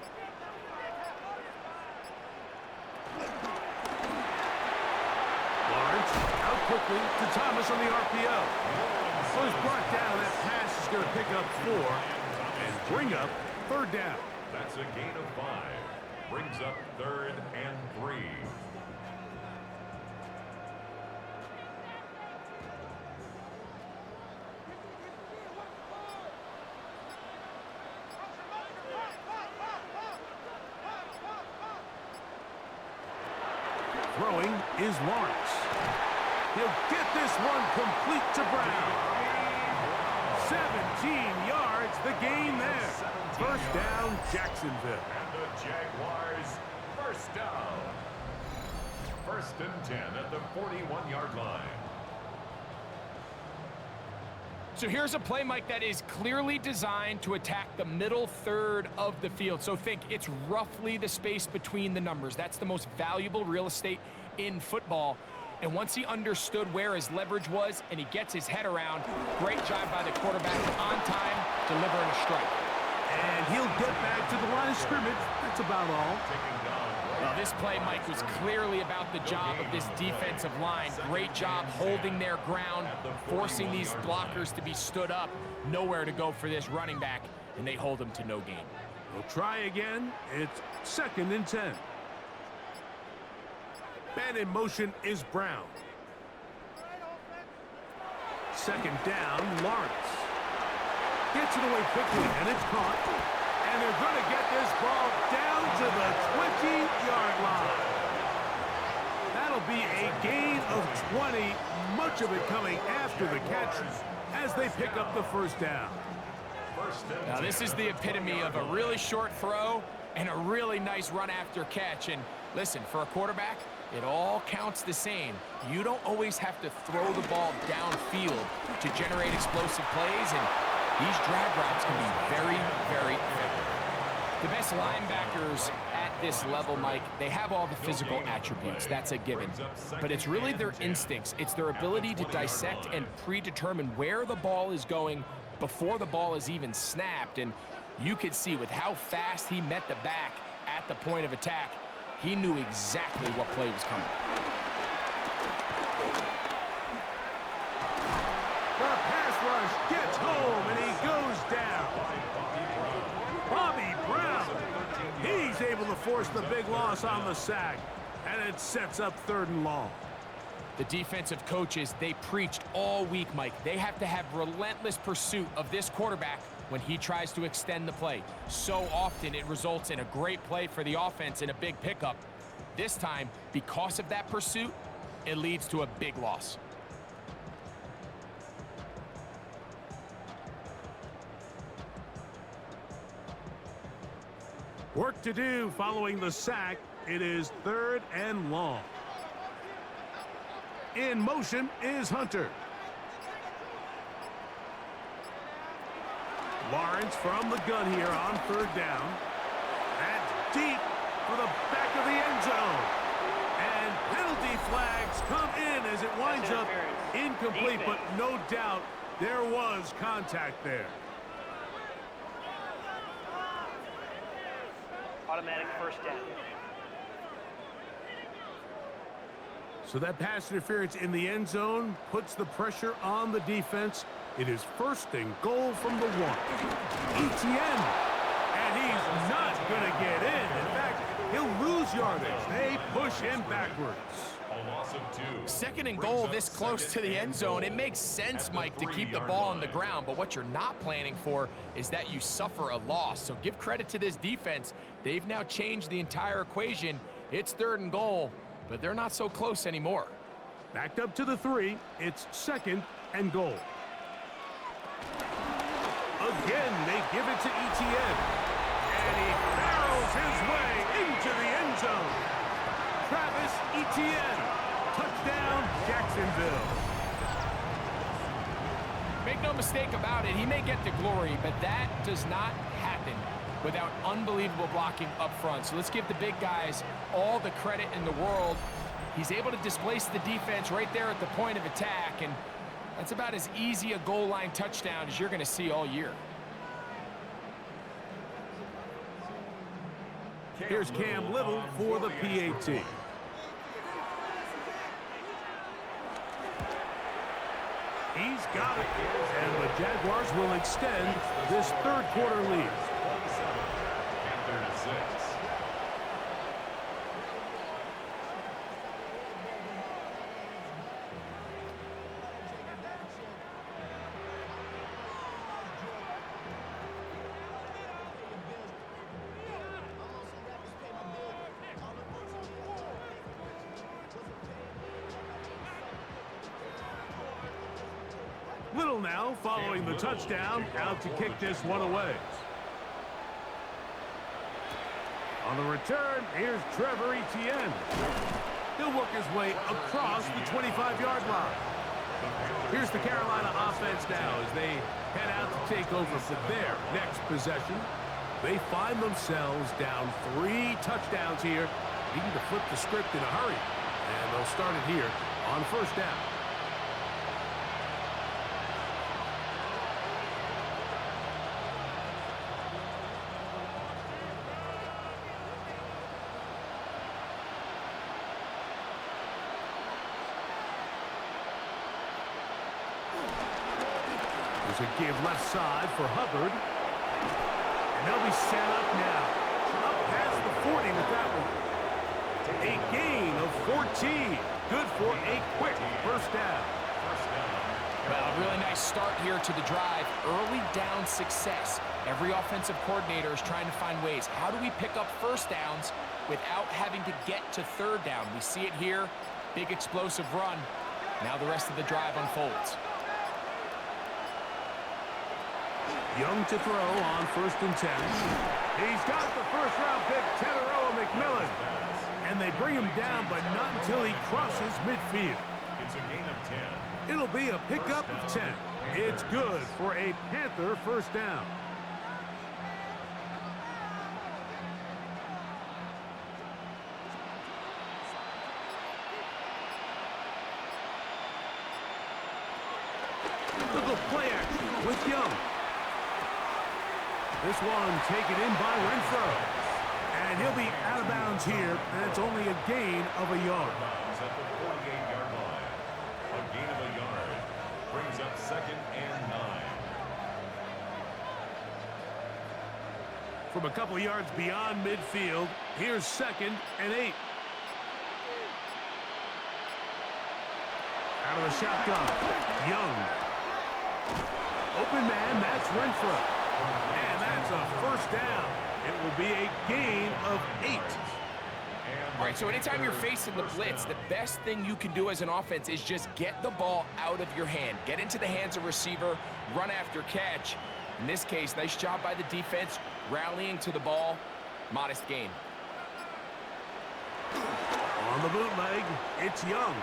Lawrence out quickly to Thomas on the RPO. So he's brought down. That pass is going to pick up 4 and bring up 3rd down. That's a gain of 5. Brings up 3rd and 3. Throwing is Lawrence. He'll get this one complete to Brown. 17 yards, the gain there. 1st down, Jacksonville. And the Jaguars, 1st down. 1st and 10 at the 41-yard line. So here's a play, Mike, that is clearly designed to attack the middle 3rd of the field. So think it's roughly the space between the numbers. That's the most valuable real estate in football. And once he understood where his leverage was and he gets his head around, great job by the quarterback on time, delivering a strike. And he'll get back to the line of scrimmage. That's about all. Well, this play, Mike, was clearly about the job of this defensive line. Great job holding their ground, forcing these blockers to be stood up. Nowhere to go for this running back, and they hold him to no gain. We'll try again. It's 2nd and 10. Man in motion is Brown. 2nd down, Lawrence. Gets it away quickly, and it's caught. And they're going to get this ball down to the 20-yard line. That'll be a gain of 20, much of it coming after the catch as they pick up the 1st down. Now, this is the epitome of a really short throw and a really nice run after catch. And listen, for a quarterback, it all counts the same. You don't always have to throw the ball downfield to generate explosive plays, and these drag routes can be very, very effective. The best linebackers at this level, Mike, they have all the physical attributes. That's a given. But it's really their instincts. It's their ability to dissect and predetermine where the ball is going before the ball is even snapped. And you could see with how fast he met the back at the point of attack, he knew exactly what play was coming. The pass rush gets home, and he goes down. Bobby Brown, he's able to force the big loss on the sack, and it sets up 3rd and long. The defensive coaches, they preached all week, Mike. They have to have relentless pursuit of this quarterback when he tries to extend the play. So often it results in a great play for the offense and a big pickup. This time, because of that pursuit, it leads to a big loss. Work to do following the sack. It is 3rd and long. In motion is Hunter. Lawrence from the gun here on 3rd down. That's deep for the back of the end zone. And penalty flags come in as it winds up incomplete, but no doubt there was contact there. Automatic first down. So that pass interference in the end zone puts the pressure on the defense. It is first and goal from the 1. ETN. And he's not going to get in. In fact, he'll lose yardage. They push him backwards. A loss of 2. Second and goal this close to the end zone. It makes sense, Mike, to keep the ball on the ground, but what you're not planning for is that you suffer a loss. So give credit to this defense. They've now changed the entire equation. It's third and goal, but they're not so close anymore. Backed up to the 3. It's second and goal. Again, they give it to ETN. And he barrels his way into the end zone. Travis Etienne. Touchdown, Jacksonville. Make no mistake about it, he may get the glory, but that does not happen without unbelievable blocking up front. So let's give the big guys all the credit in the world. He's able to displace the defense right there at the point of attack, and that's about as easy a goal line touchdown as you're going to see all year. Here's Cam Little for the PAT. He's got it, and the Jaguars will extend this third quarter lead. Panthers 6. Little now following the touchdown, out to kick this one away. On the return, here's Trevor Etienne. He'll work his way across the 25-yard line. Here's the Carolina offense now as they head out to take over for their next possession. They find themselves down 3 touchdowns here, needing to flip the script in a hurry. And they'll start it here on first down. There's a give left side for Hubbard. And they'll be set up now. Up past the 40 with that one. A gain of 14. Good for a quick first down. Well, a really nice start here to the drive. Early down success. Every offensive coordinator is trying to find ways. How do we pick up first downs without having to get to third down? We see it here. Big explosive run. Now the rest of the drive unfolds. Young to throw on first and 10. He's got the first-round pick, Teteroa McMillan. And they bring him down, but not until he crosses midfield. It's a gain of 10. It'll be a pickup of 10. It's good for a Panther first down. Little play action with Young. This one taken in by Renfro. And he'll be out of bounds here, and it's only a gain of a yard. At the 48-yard line. A gain of a yard brings up second and 9. From a couple yards beyond midfield, here's second and 8. Out of the shotgun, Young. Open man, that's Renfro. And that's a first down. It will be a gain of 8. All right, so anytime you're facing the blitz, the best thing you can do as an offense is just get the ball out of your hand. Get into the hands of receiver, run after catch. In this case, nice job by the defense, rallying to the ball. Modest gain. On the bootleg, it's Young.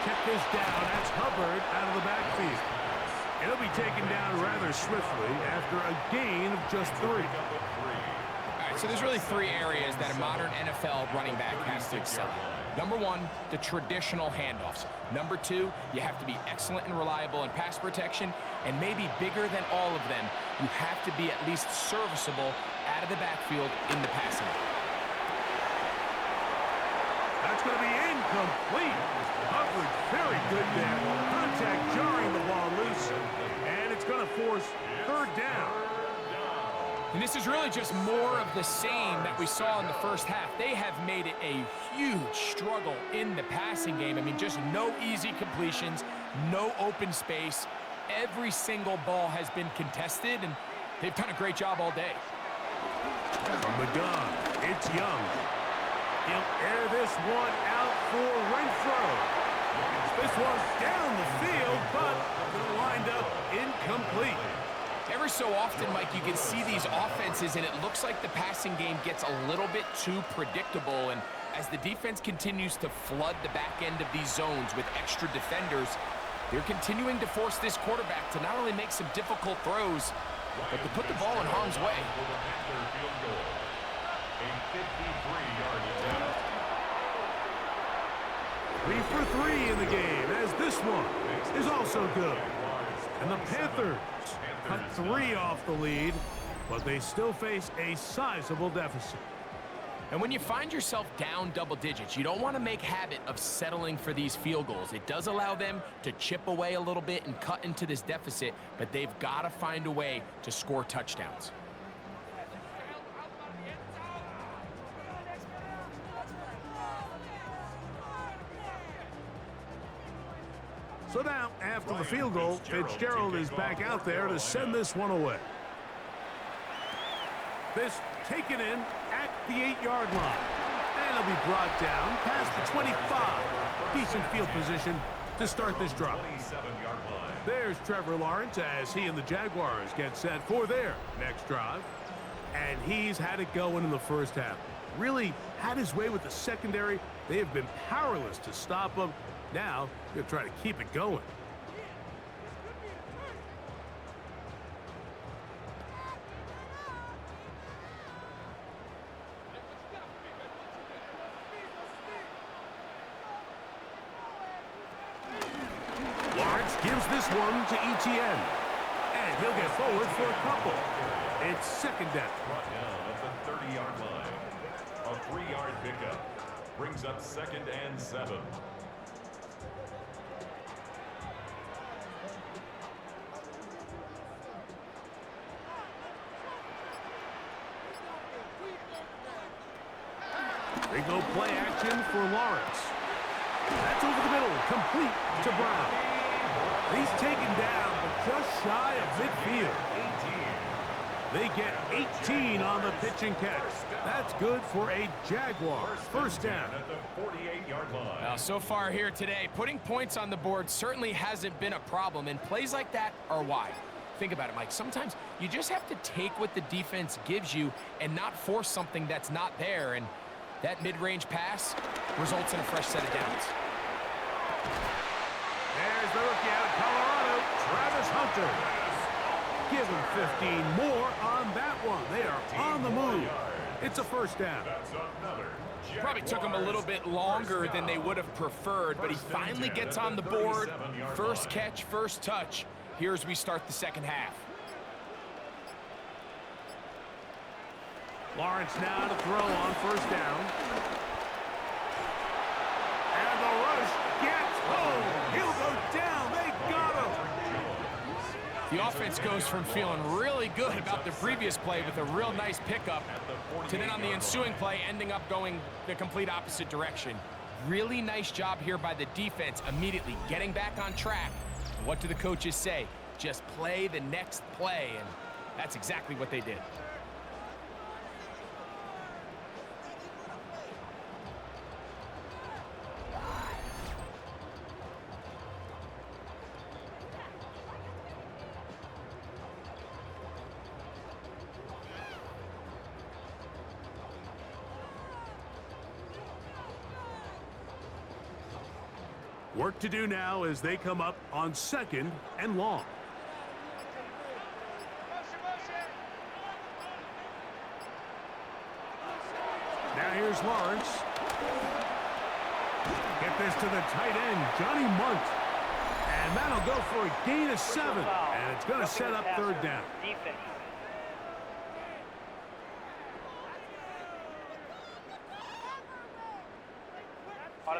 Check this down. That's Hubbard out of the backfield. He'll be taken down rather swiftly after a gain of just 3. All right, so there's really 3 areas that a modern NFL running back has to excel at. Number 1, the traditional handoffs. Number 2, you have to be excellent and reliable in pass protection. And maybe bigger than all of them, you have to be at least serviceable out of the backfield in the passing game. going to be incomplete. Coverage very good there. Contact jarring the ball loose. And it's going to force third down. And this is really just more of the same that we saw in the first half. They have made it a huge struggle in the passing game. I mean, just no easy completions, no open space. Every single ball has been contested, and they've done a great job all day. From the gun, it's Young. He'll air this one out for Renfro. This one's down the field, but it'll wind up incomplete. Every so often, Mike, you can see these offenses, and it looks like the passing game gets a little bit too predictable. And as the defense continues to flood the back end of these zones with extra defenders, they're continuing to force this quarterback to not only make some difficult throws, but to put the ball in harm's way. A 53-yard attempt. 3 for 3 in the game, as this one is also good. And the Panthers cut 3 off the lead, but they still face a sizable deficit. And when you find yourself down double digits, you don't want to make habit of settling for these field goals. It does allow them to chip away a little bit and cut into this deficit, but they've got to find a way to score touchdowns. So now, after the field goal, Fitzgerald is back out there to send this one away. This taken in at the 8-yard line. And it'll be brought down past the 25. Decent field position to start this drive. There's Trevor Lawrence as he and the Jaguars get set for their next drive. And he's had it going in the first half. Really had his way with the secondary. They have been powerless to stop him. Now, he'll try to keep it going. Lawrence gives this one to Etienne. And he'll get forward for a couple. It's second down. Brought down at the 30-yard line. A 3-yard pickup brings up 2nd and 7. They go play action for Lawrence. That's over the middle, complete to Brown. He's taken down, but just shy of midfield. They get 18 on the pitch and catch. That's good for a Jaguars first down. At the 48-yard line. Now, so far here today, putting points on the board certainly hasn't been a problem, and plays like that are why. Think about it, Mike. Sometimes you just have to take what the defense gives you and not force something that's not there, and that mid-range pass results in a fresh set of downs. There's the rookie out of Colorado, Travis Hunter. Give him 15 more on that one. They are on the move. It's a first down. Probably took him a little bit longer than they would have preferred, but he finally gets on the board. First catch, first touch. Here as we start the second half. Lawrence now to throw on first down. And the rush gets home. He'll go down. They got him. The offense goes from feeling really good about the previous play with a real nice pickup to then on the ensuing play ending up going the complete opposite direction. Really nice job here by the defense immediately getting back on track. And what do the coaches say? Just play the next play, and that's exactly what they did. Work to do now as they come up on second and long. Now here's Lawrence. Get this to the tight end, Johnny Munt. And that'll go for a gain of 7. And it's going to set up third down. Defense.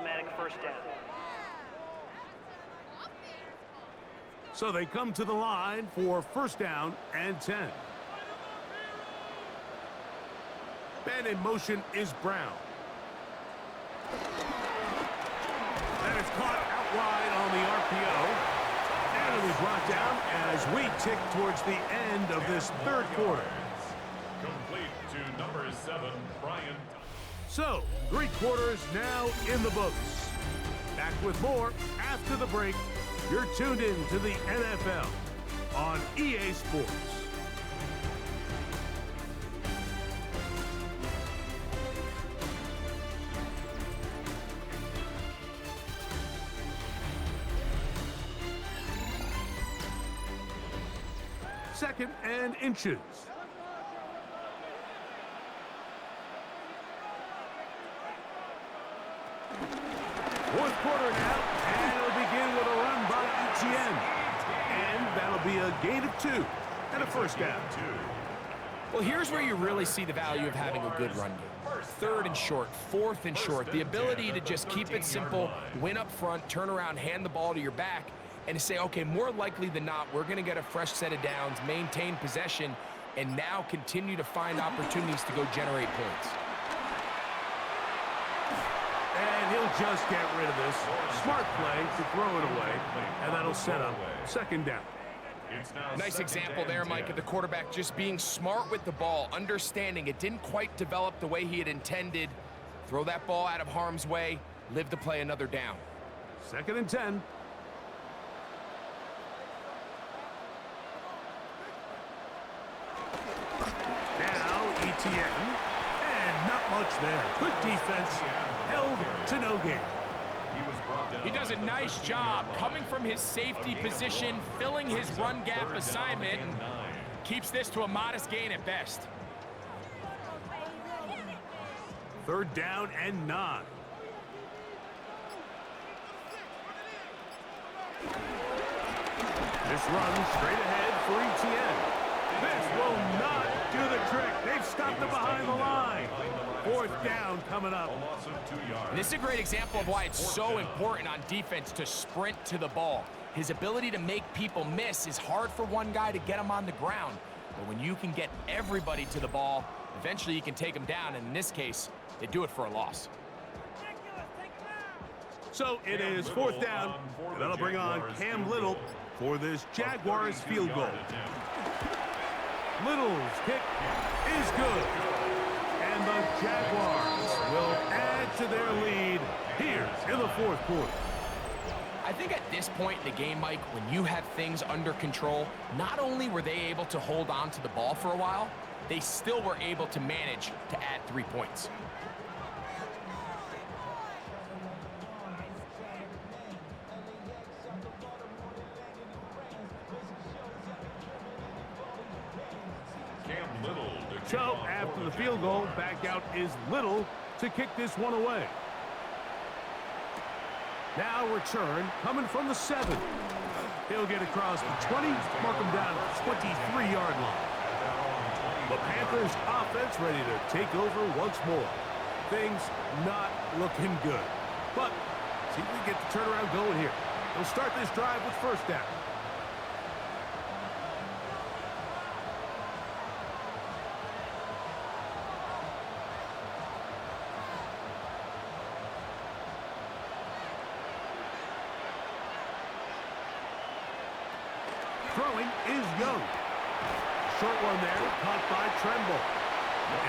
automatic first down. So they come to the line for first down and 10. Man in motion is Brown. That is caught out wide on the RPO. And it'll be brought down as we tick towards the end of this third quarter. Complete to number 7, Brian. So, 3 quarters now in the books. Back with more after the break. You're tuned in to the NFL on EA Sports. Second and inches. Fourth quarter now, and it'll begin with a run by ETN. And that'll be a gain of 2 and a first down. Well, here's where you really see the value of having a good run game. Third and short, fourth and short, the ability to just keep it simple, win up front, turn around, hand the ball to your back, and to say, okay, more likely than not, we're going to get a fresh set of downs, maintain possession, and now continue to find opportunities to go generate points. And he'll just get rid of this. Smart play to throw it away, and that'll set up second down. Nice example there, Mike, of the quarterback just being smart with the ball, understanding it didn't quite develop the way he had intended. Throw that ball out of harm's way, live to play another down. Second and 10. Now ETN. And not much there. Good defense. Held to no gain. He does a nice job coming from his safety position, filling his run gap assignment, and keeps this to a modest gain at best. Third down and 9. This run straight ahead for ETN. This will not do the trick. They've stopped it behind the line. Fourth down coming up. And this is a great example of why it's so important on defense to sprint to the ball. His ability to make people miss is hard for one guy to get him on the ground. But when you can get everybody to the ball, eventually you can take them down. And in this case, they do it for a loss. So it is fourth down. And that'll bring on Cam Little for this Jaguars field goal. Little's kick is good. And the Jaguars will add to their lead here in the fourth quarter. I think at this point in the game, Mike, when you have things under control, not only were they able to hold on to the ball for a while, they still were able to manage to add 3 points. So, after the field goal, back out is Little to kick this one away. Now return coming from the 7. He'll get across the 20, mark him down at the 23-yard line. The Panthers offense ready to take over once more. Things not looking good. But see if we get the turnaround going here. They'll start this drive with first down. Throwing is Young. Short one there, caught by Tremble.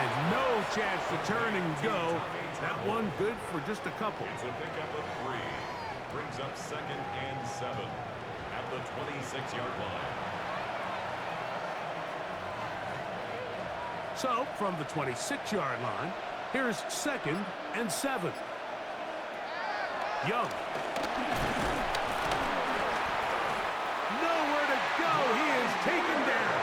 And no chance to turn and go. That one good for just a couple. It's a pickup of 3. Brings up second and 7 at the 26-yard line. So, from the 26-yard line, here's second and 7. Young. Nowhere to go. He is taken down.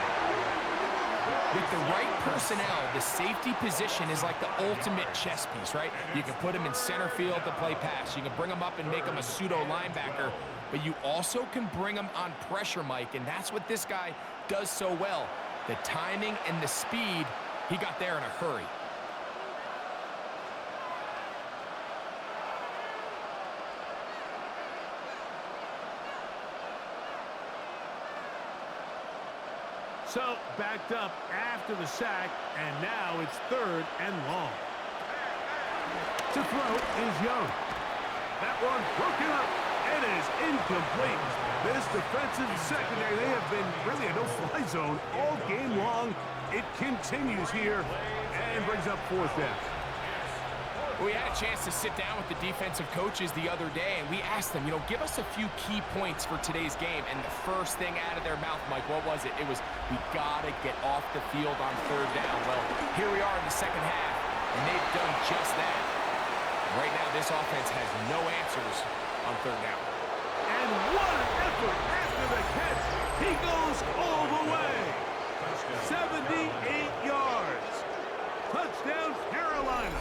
With the right personnel, the safety position is like the ultimate chess piece, right? You can put him in center field to play pass. You can bring him up and make him a pseudo linebacker, but you also can bring him on pressure, Mike, and that's what this guy does so well. The timing and the speed, he got there in a hurry. So, backed up after the sack, and now it's 3rd and long. To throw is Young. That one broken up. It is incomplete. This defensive secondary, they have been really a no-fly zone all game long. It continues here and brings up 4th down. Well, we had a chance to sit down with the defensive coaches the other day, and we asked them, give us a few key points for today's game. And the first thing out of their mouth, Mike, what was it? It was, we got to get off the field on 3rd down. Well, here we are in the second half, and they've done just that. Right now, this offense has no answers on 3rd down. And what an effort after the catch. He goes all the way. 78 yards. Touchdown, Carolina.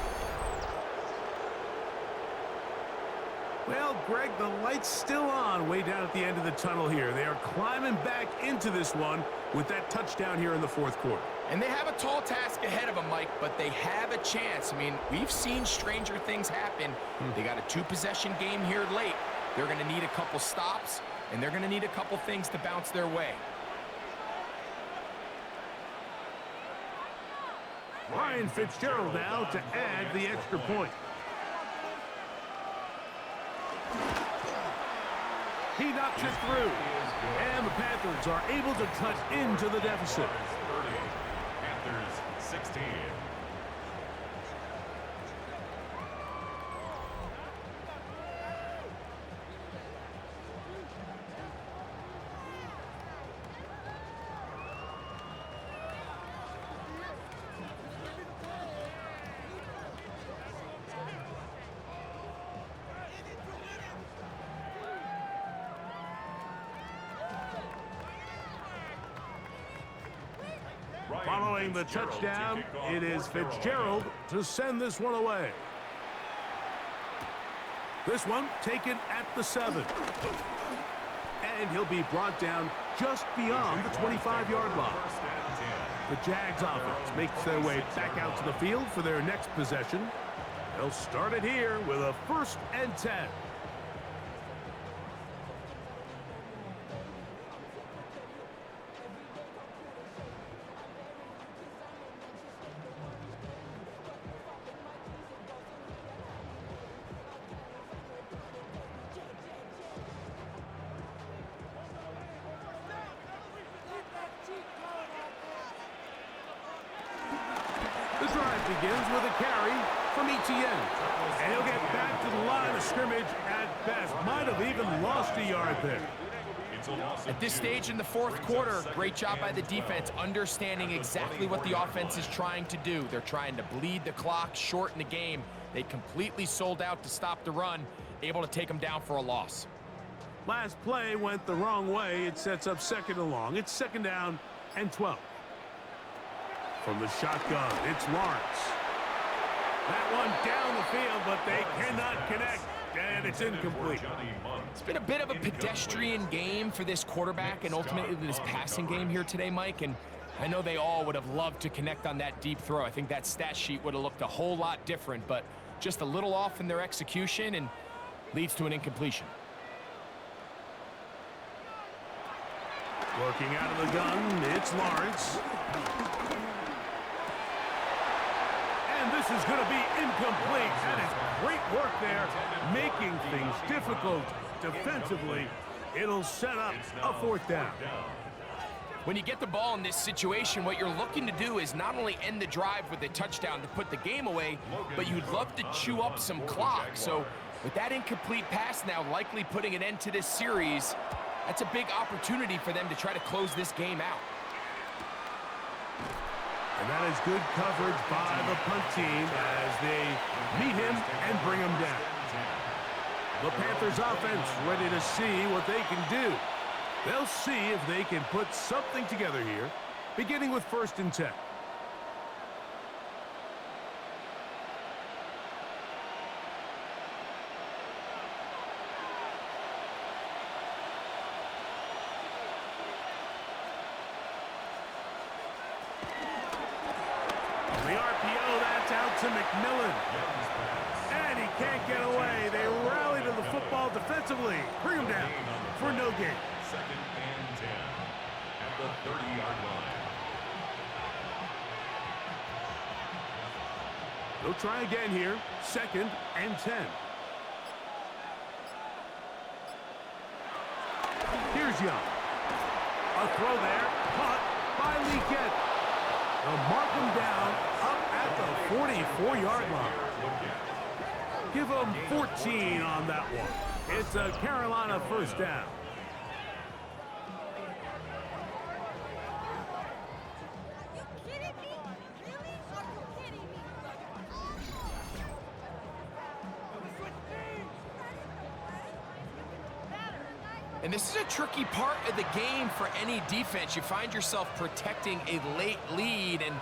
Well, Greg, the light's still on way down at the end of the tunnel here. They are climbing back into this one with that touchdown here in the 4th quarter. And they have a tall task ahead of them, Mike, but they have a chance. I mean, we've seen stranger things happen. They got a 2-possession game here late. They're going to need a couple stops, and they're going to need a couple things to bounce their way. Ryan Fitzgerald now to add the extra point. He knocks it through, and the Panthers are able to cut into the deficit. 30, Panthers 16. Following the touchdown, it is Fitzgerald to send this one away. This one taken at the 7. And he'll be brought down just beyond the 25-yard line. The Jags offense makes their way back out to the field for their next possession. They'll start it here with a 1st and 10. Begins with a carry from Etienne. And he'll get back to the line of scrimmage at best. Might have even lost a yard there. At this stage in the 4th quarter, great job by the defense, understanding exactly what the offense is trying to do. They're trying to bleed the clock, shorten the game. They completely sold out to stop the run, able to take them down for a loss. Last play went the wrong way. It sets up 2nd and long. It's 2nd down and 12. From the shotgun, it's Lawrence. That one down the field, but they cannot connect, and it's incomplete. It's been a bit of a pedestrian game for this quarterback and ultimately this passing game here today, Mike, and I know they all would have loved to connect on that deep throw. I think that stat sheet would have looked a whole lot different, but just a little off in their execution and leads to an incompletion. Working out of the gun, it's Lawrence. And this is going to be incomplete. That is great work there, making things difficult defensively. It'll set up a 4th down. When you get the ball in this situation, what you're looking to do is not only end the drive with a touchdown to put the game away, but you'd love to chew up some clock. So with that incomplete pass now likely putting an end to this series, that's a big opportunity for them to try to close this game out. And that is good coverage by the punt team as they meet him and bring him down. The Panthers offense ready to see what they can do. They'll see if they can put something together here, beginning with 1st and 10. The RPO, that's out to McMillan. And he can't get away. They rally to the football defensively. Bring him down for no gain. 2nd and 10 at the 30-yard line. They'll try again here. 2nd and 10. Here's Young. A throw there. Caught by Leggett. They'll mark him down up at the 44-yard line. Give them 14 on that one. It's a Carolina first down. And this is a tricky part of the game for any defense. You find yourself protecting a late lead, and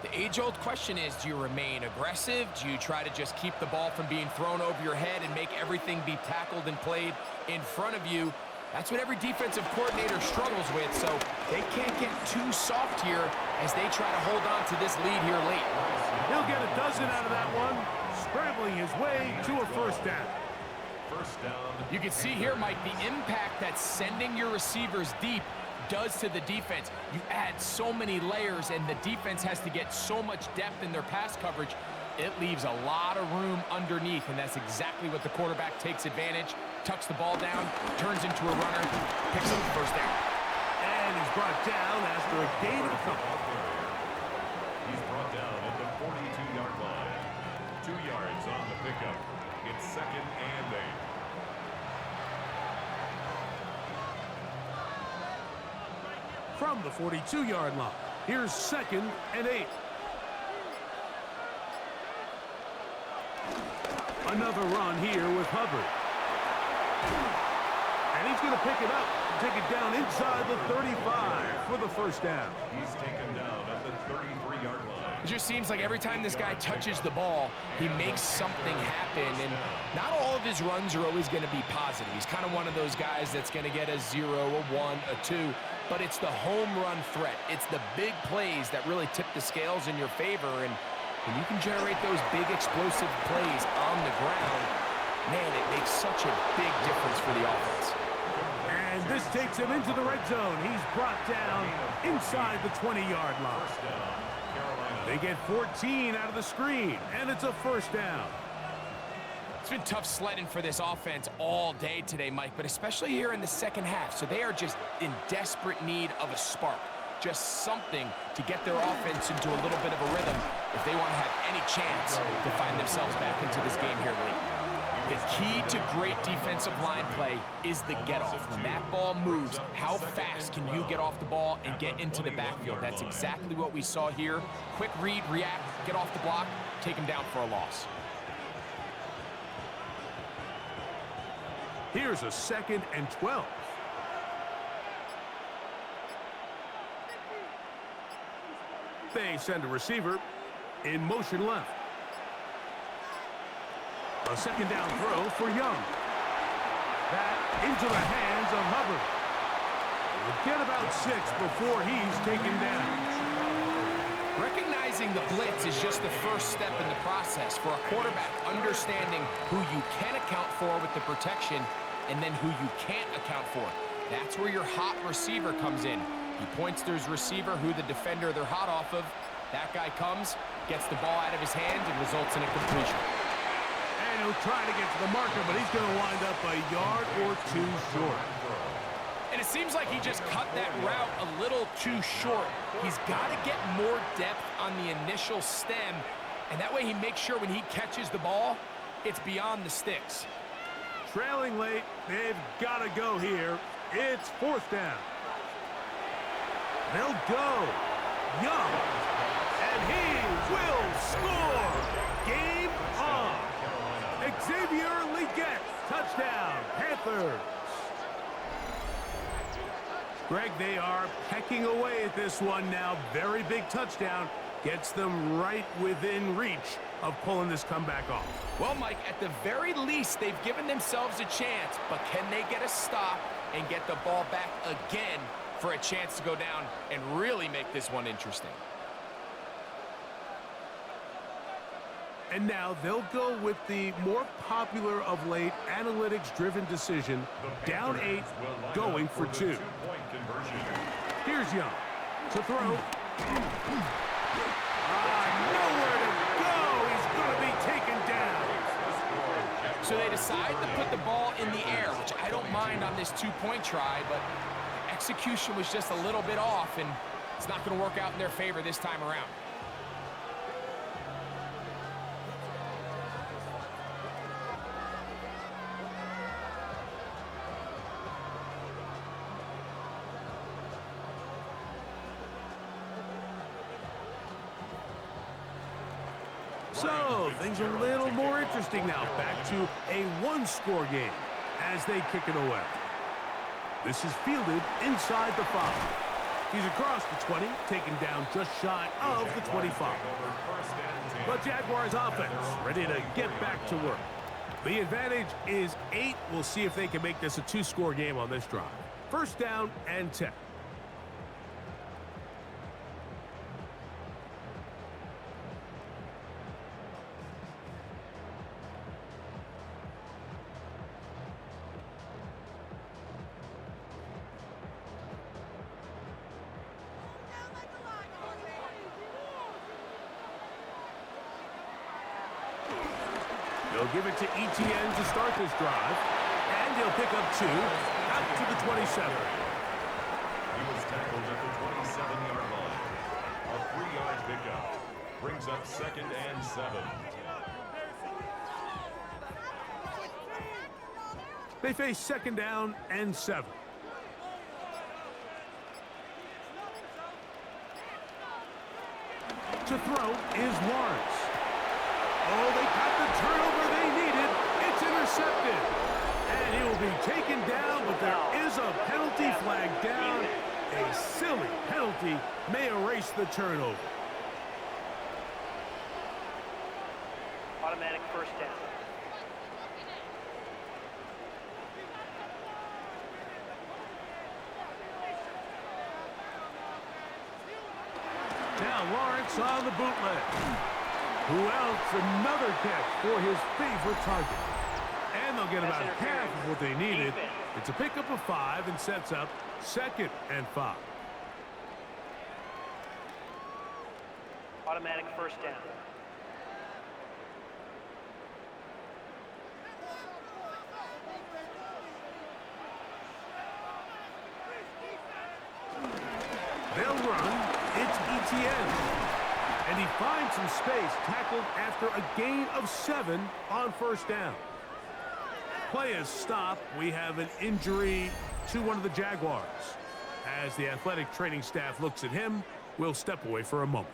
the age-old question is, do you remain aggressive? Do you try to just keep the ball from being thrown over your head and make everything be tackled and played in front of you? That's what every defensive coordinator struggles with, so they can't get too soft here as they try to hold on to this lead here late. He'll get a dozen out of that one, scrambling his way to a first down. First down. You can see here, Mike, the impact that sending your receivers deep does to the defense. You add so many layers, and the defense has to get so much depth in their pass coverage. It leaves a lot of room underneath, and that's exactly what the quarterback takes advantage. Tucks the ball down, turns into a runner, picks up the first down. And he's brought down after a gain of a couple. He's brought down at the 42-yard line. 2 yards on the pickup. It's 2nd and 8. From the 42-yard line, here's 2nd and 8. Another run here with Hubbard. And he's going to pick it up, take it down inside the 35 for the first down. He's taken down at the 33-yard line. It just seems like every time this guy touches the ball, he makes something happen, and not all of his runs are always going to be positive. He's kind of one of those guys that's going to get a 0, a 1, a 2, but it's the home run threat. It's the big plays that really tip the scales in your favor, and when you can generate those big explosive plays on the ground, man, it makes such a big difference for the offense. And this takes him into the red zone. He's brought down inside the 20-yard line. They get 14 out of the screen, and it's a first down. It's been tough sledding for this offense all day today, Mike, but especially here in the second half. So they are just in desperate need of a spark, just something to get their offense into a little bit of a rhythm if they want to have any chance to find themselves back into this game here late. The key to great defensive line play is the get-off. When that ball moves, how fast can you get off the ball and get into the backfield? That's exactly what we saw here. Quick read, react, get off the block, take him down for a loss. Here's a 2nd and 12. They send a receiver in motion left. A 2nd down throw for Young. That into the hands of Hubbard. We'll get about 6 before he's taken down. Recognizing the blitz is just the first step in the process for a quarterback, understanding who you can account for with the protection and then who you can't account for. That's where your hot receiver comes in. He points to his receiver, who the defender they're hot off of. That guy comes, gets the ball out of his hand, and results in a completion. And he'll try to get to the marker, but he's going to wind up a yard or 2 short. And it seems like he just cut that route a little too short. He's got to get more depth on the initial stem, and that way he makes sure when he catches the ball, it's beyond the sticks. Trailing late, they've got to go here. It's 4th down. They'll go. Young. And he will score. Game on. Xavier Leggett. Touchdown, Panthers. Greg, they are pecking away at this one now. Very big touchdown. Gets them right within reach of pulling this comeback off. Well, Mike, at the very least, they've given themselves a chance, but can they get a stop and get the ball back again for a chance to go down and really make this one interesting? And now they'll go with the more popular of late analytics-driven decision, down 8, going for 2. Here's Young to throw. Nowhere to go. He's So they decide to put the ball in the air, which I don't mind on this two-point try, but execution was just a little bit off, and it's not going to work out in their favor this time around. So, things are a little more interesting now. Back to a one-score game as they kick it away. This is fielded inside the 5. He's across the 20, taken down just shy of the 25. The Jaguars offense ready to get back to work. The advantage is 8. We'll see if they can make this a 2-score game on this drive. First down and 10. They'll give it to ETN to start this drive, and he'll pick up 2 out to the 27. He was tackled at the 27-yard line. A 3-yard pickup brings up 2nd and 7. They face 2nd down and 7. To throw is Lawrence. Oh, they got the turnover they needed. It's intercepted. And he will be taken down, but there is a penalty flag down. A silly penalty may erase the turnover. Automatic first down. Now Lawrence on the bootleg. Who else? Another catch for his favorite target. And they'll get about half of what they needed. It's a pickup of 5 and sets up 2nd and 5. Automatic first down. They'll run. It's ETN. And he finds some space, tackled after a gain of 7 on first down. Play is stopped. We have an injury to one of the Jaguars. As the athletic training staff looks at him, we'll step away for a moment.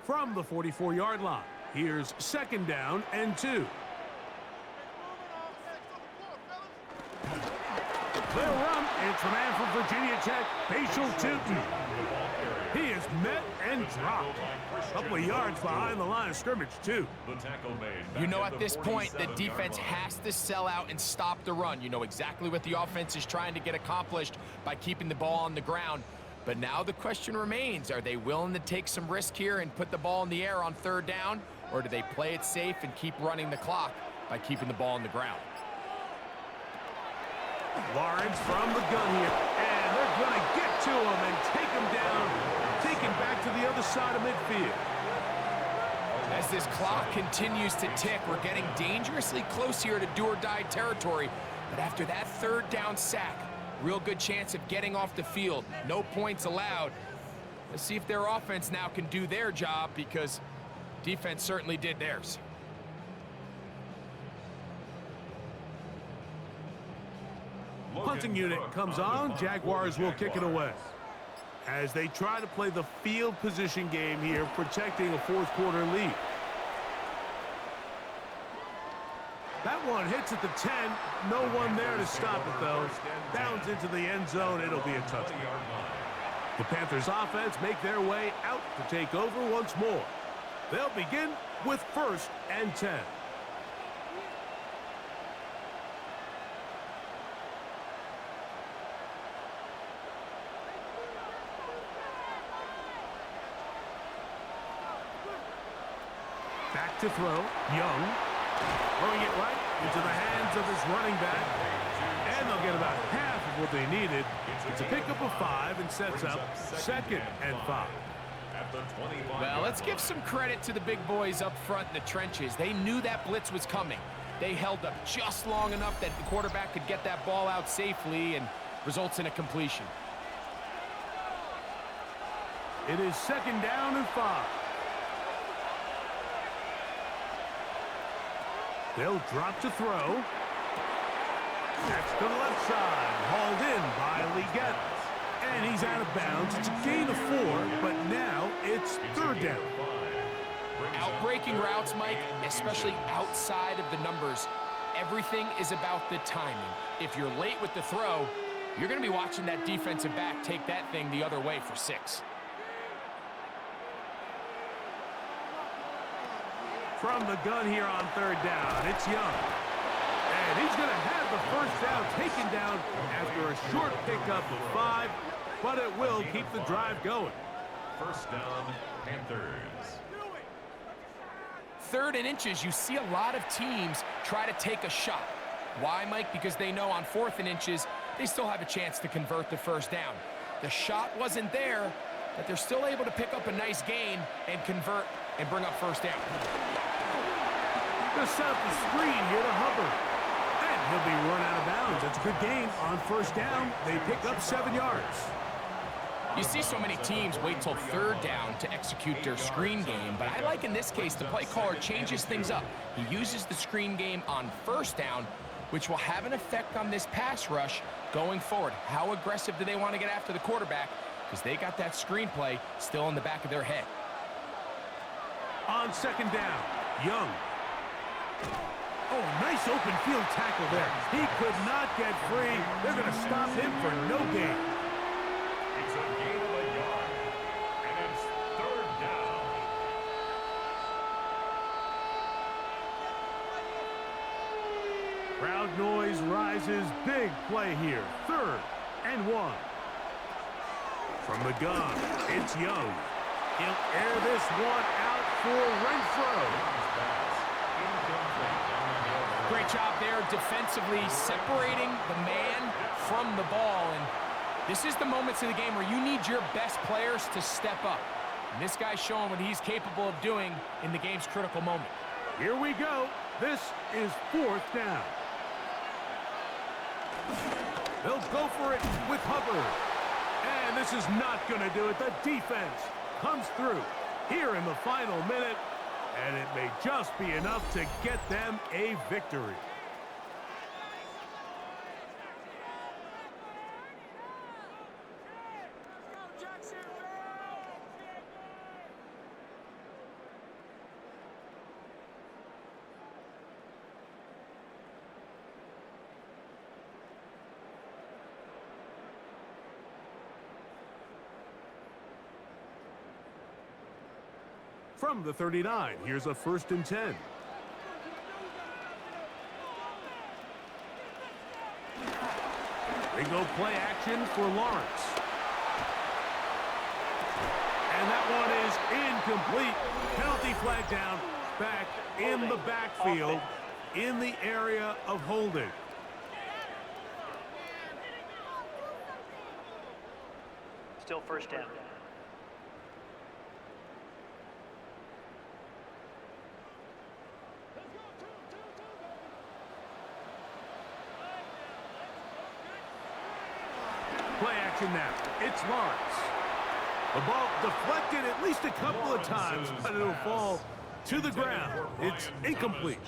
From the 44-yard line, here's 2nd down and 2. They'll run. It's the man from Virginia Tech, Facial Tootin. He is met and dropped. A couple of yards behind the line of scrimmage, too. You know, at this point, the defense has to sell out and stop the run. You know exactly what the offense is trying to get accomplished by keeping the ball on the ground. But now the question remains, are they willing to take some risk here and put the ball in the air on 3rd down? Or do they play it safe and keep running the clock by keeping the ball on the ground? Lawrence from the gun here. And they're going to get to him and take him down. Take him back to the other side of midfield. As this clock continues to tick, we're getting dangerously close here to do-or-die territory. But after that 3rd down sack, real good chance of getting off the field. No points allowed. Let's see if their offense now can do their job, because defense certainly did theirs. Punting unit comes on. Jaguars will kick it away. As they try to play the field position game here, protecting a 4th quarter lead. That one hits at the 10. No one there to stop it, though. Bounds into the end zone. It'll be a touchdown. The Panthers offense make their way out to take over once more. They'll begin with 1st and 10. back to throw. Young. Throwing it right into the hands of his running back. And they'll get about half of what they needed. It's a pickup of 5 and sets up 2nd and 5. Well, let's give some credit to the big boys up front in the trenches. They knew that blitz was coming. They held up just long enough that the quarterback could get that ball out safely and results in a completion. It is 2nd down and 5. They'll drop to throw. That's to the left side. Hauled in by Leggett. And he's out of bounds. It's a gain of 4, but now it's 3rd down. Outbreaking routes, Mike, especially outside of the numbers, everything is about the timing. If you're late with the throw, you're going to be watching that defensive back take that thing the other way for 6. From the gun here on 3rd down, it's Young. And he's going to have the 1st down taken down after a short pickup of 5, but it will keep the drive going. 1st down, Panthers. 3rd and inches, you see a lot of teams try to take a shot. Why, Mike? Because they know on 4th and inches, they still have a chance to convert the 1st down. The shot wasn't there, but they're still able to pick up a nice gain and convert and bring up 1st down. They'll set up the screen here to Hubbard. And he'll be run out of bounds. That's a good gain on 1st down. They pick up 7 yards. You see so many teams wait till 3rd down to execute their screen game, but I like in this case the play caller changes things up. He uses the screen game on 1st down, which will have an effect on this pass rush going forward. How aggressive do they want to get after the quarterback? Because they got that screen play still in the back of their head. On 2nd down, Young. Oh, nice open field tackle there. He could not get free. They're going to stop him for no gain. It's a gain of a yard, and it's 3rd down. Crowd noise rises. Big play here. 3rd and 1. From the gun, it's Young. He'll air this one out for Renfro. Great job there defensively separating the man from the ball. And this is the moments in the game where you need your best players to step up. And this guy's showing what he's capable of doing in the game's critical moment. Here we go. This is 4th down. They'll go for it with Hubbard. And this is not going to do it. The defense comes through here in the final minute. And it may just be enough to get them a victory. From the 39, here's a 1st and 10. They go play action for Lawrence. And that one is incomplete. Penalty flag down, back in the backfield, in the area of holding. Still 1st down. Play action now. It's Lawrence. The ball deflected at least a couple of times, but it'll fall to the ground. It's incomplete.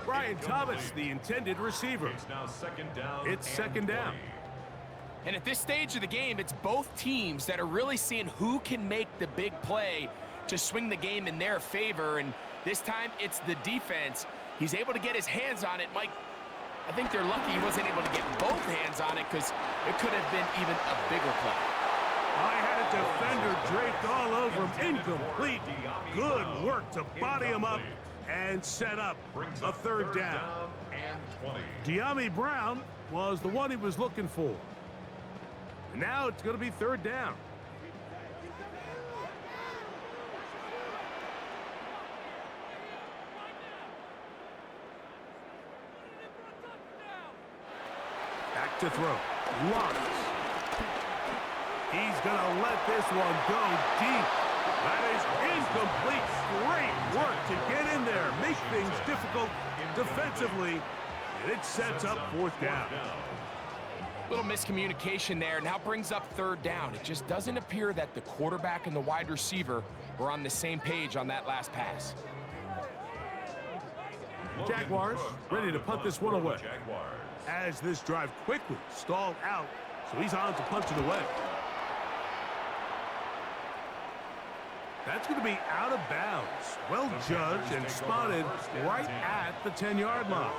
Brian Thomas, the intended receiver. It's now 2nd down. It's 2nd down. And at this stage of the game, it's both teams that are really seeing who can make the big play to swing the game in their favor. And this time, it's the defense. He's able to get his hands on it. Mike, I think they're lucky he wasn't able to get both hands on it because it could have been even a bigger play. I had a defender draped all over him. Incomplete. Good work to body him up and set up a 3rd down. De'Ami Brown was the one he was looking for. And now it's going to be 3rd down. To throw. Lawrence. He's going to let this one go deep. That is incomplete. Great work to get in there. Make things difficult defensively. And it sets up fourth down. Little miscommunication there. Now brings up third down. It just doesn't appear that the quarterback and the wide receiver were on the same page on that last pass. Jaguars ready to punt this one away. As this drive quickly stalled out, so he's on to punch it away. That's going to be out of bounds. Well judged and spotted right at the 10-yard line.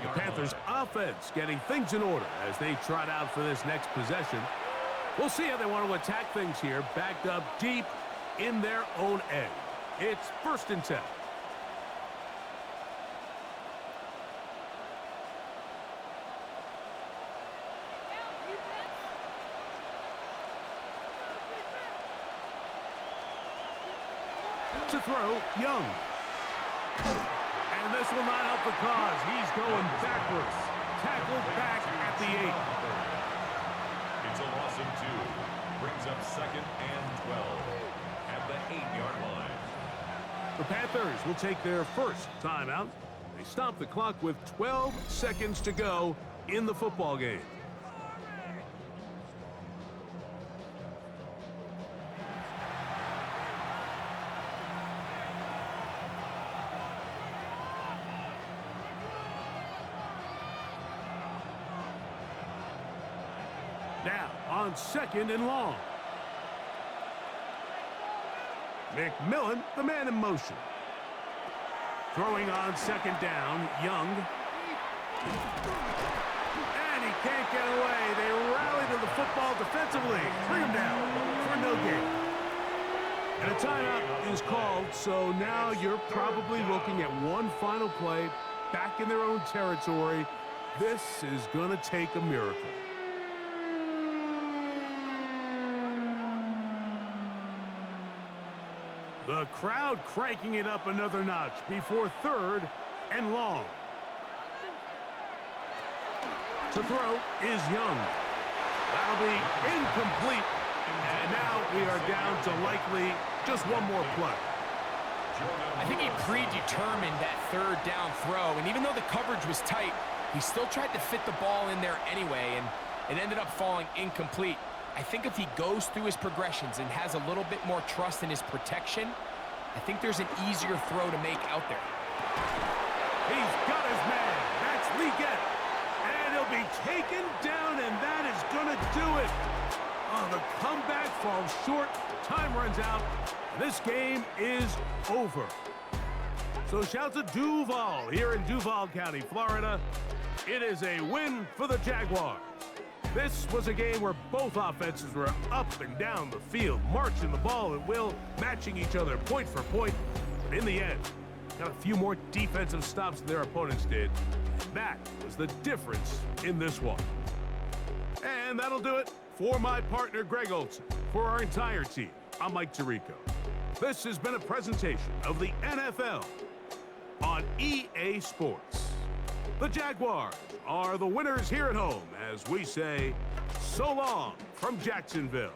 The Panthers offense getting things in order as they trot out for this next possession. We'll see how they want to attack things here, backed up deep in their own end. It's 1st and 10. To throw, Young. And this will not help the cause. He's going backwards. Tackled back at the 8. It's a loss of 2. Brings up 2nd and 12 at the 8-yard line. The Panthers will take their first timeout. They stop the clock with 12 seconds to go in the football game. Now on 2nd and long. McMillan, the man in motion. Throwing on 2nd down, Young. And he can't get away. They rally to the football defensively. Bring him down for no gain. And a timeout is called, so now you're probably looking at one final play back in their own territory. This is going to take a miracle. The crowd cranking it up another notch before 3rd and long. To throw is Young. That'll be incomplete. And now we are down to likely just one more play. I think he predetermined that 3rd down throw, and even though the coverage was tight, he still tried to fit the ball in there anyway, and it ended up falling incomplete. I think if he goes through his progressions and has a little bit more trust in his protection, I think there's an easier throw to make out there. He's got his man. That's Leggett. And he'll be taken down, and that is going to do it. Oh, the comeback falls short. Time runs out. This game is over. So shout to Duval here in Duval County, Florida. It is a win for the Jaguars. This was a game where both offenses were up and down the field, marching the ball at will, matching each other point for point. But in the end, got a few more defensive stops than their opponents did. That was the difference in this one. And that'll do it for my partner, Greg Olson. For our entire team, I'm Mike Tirico. This has been a presentation of the NFL on EA Sports. The Jaguars are the winners here at home as we say so long from Jacksonville.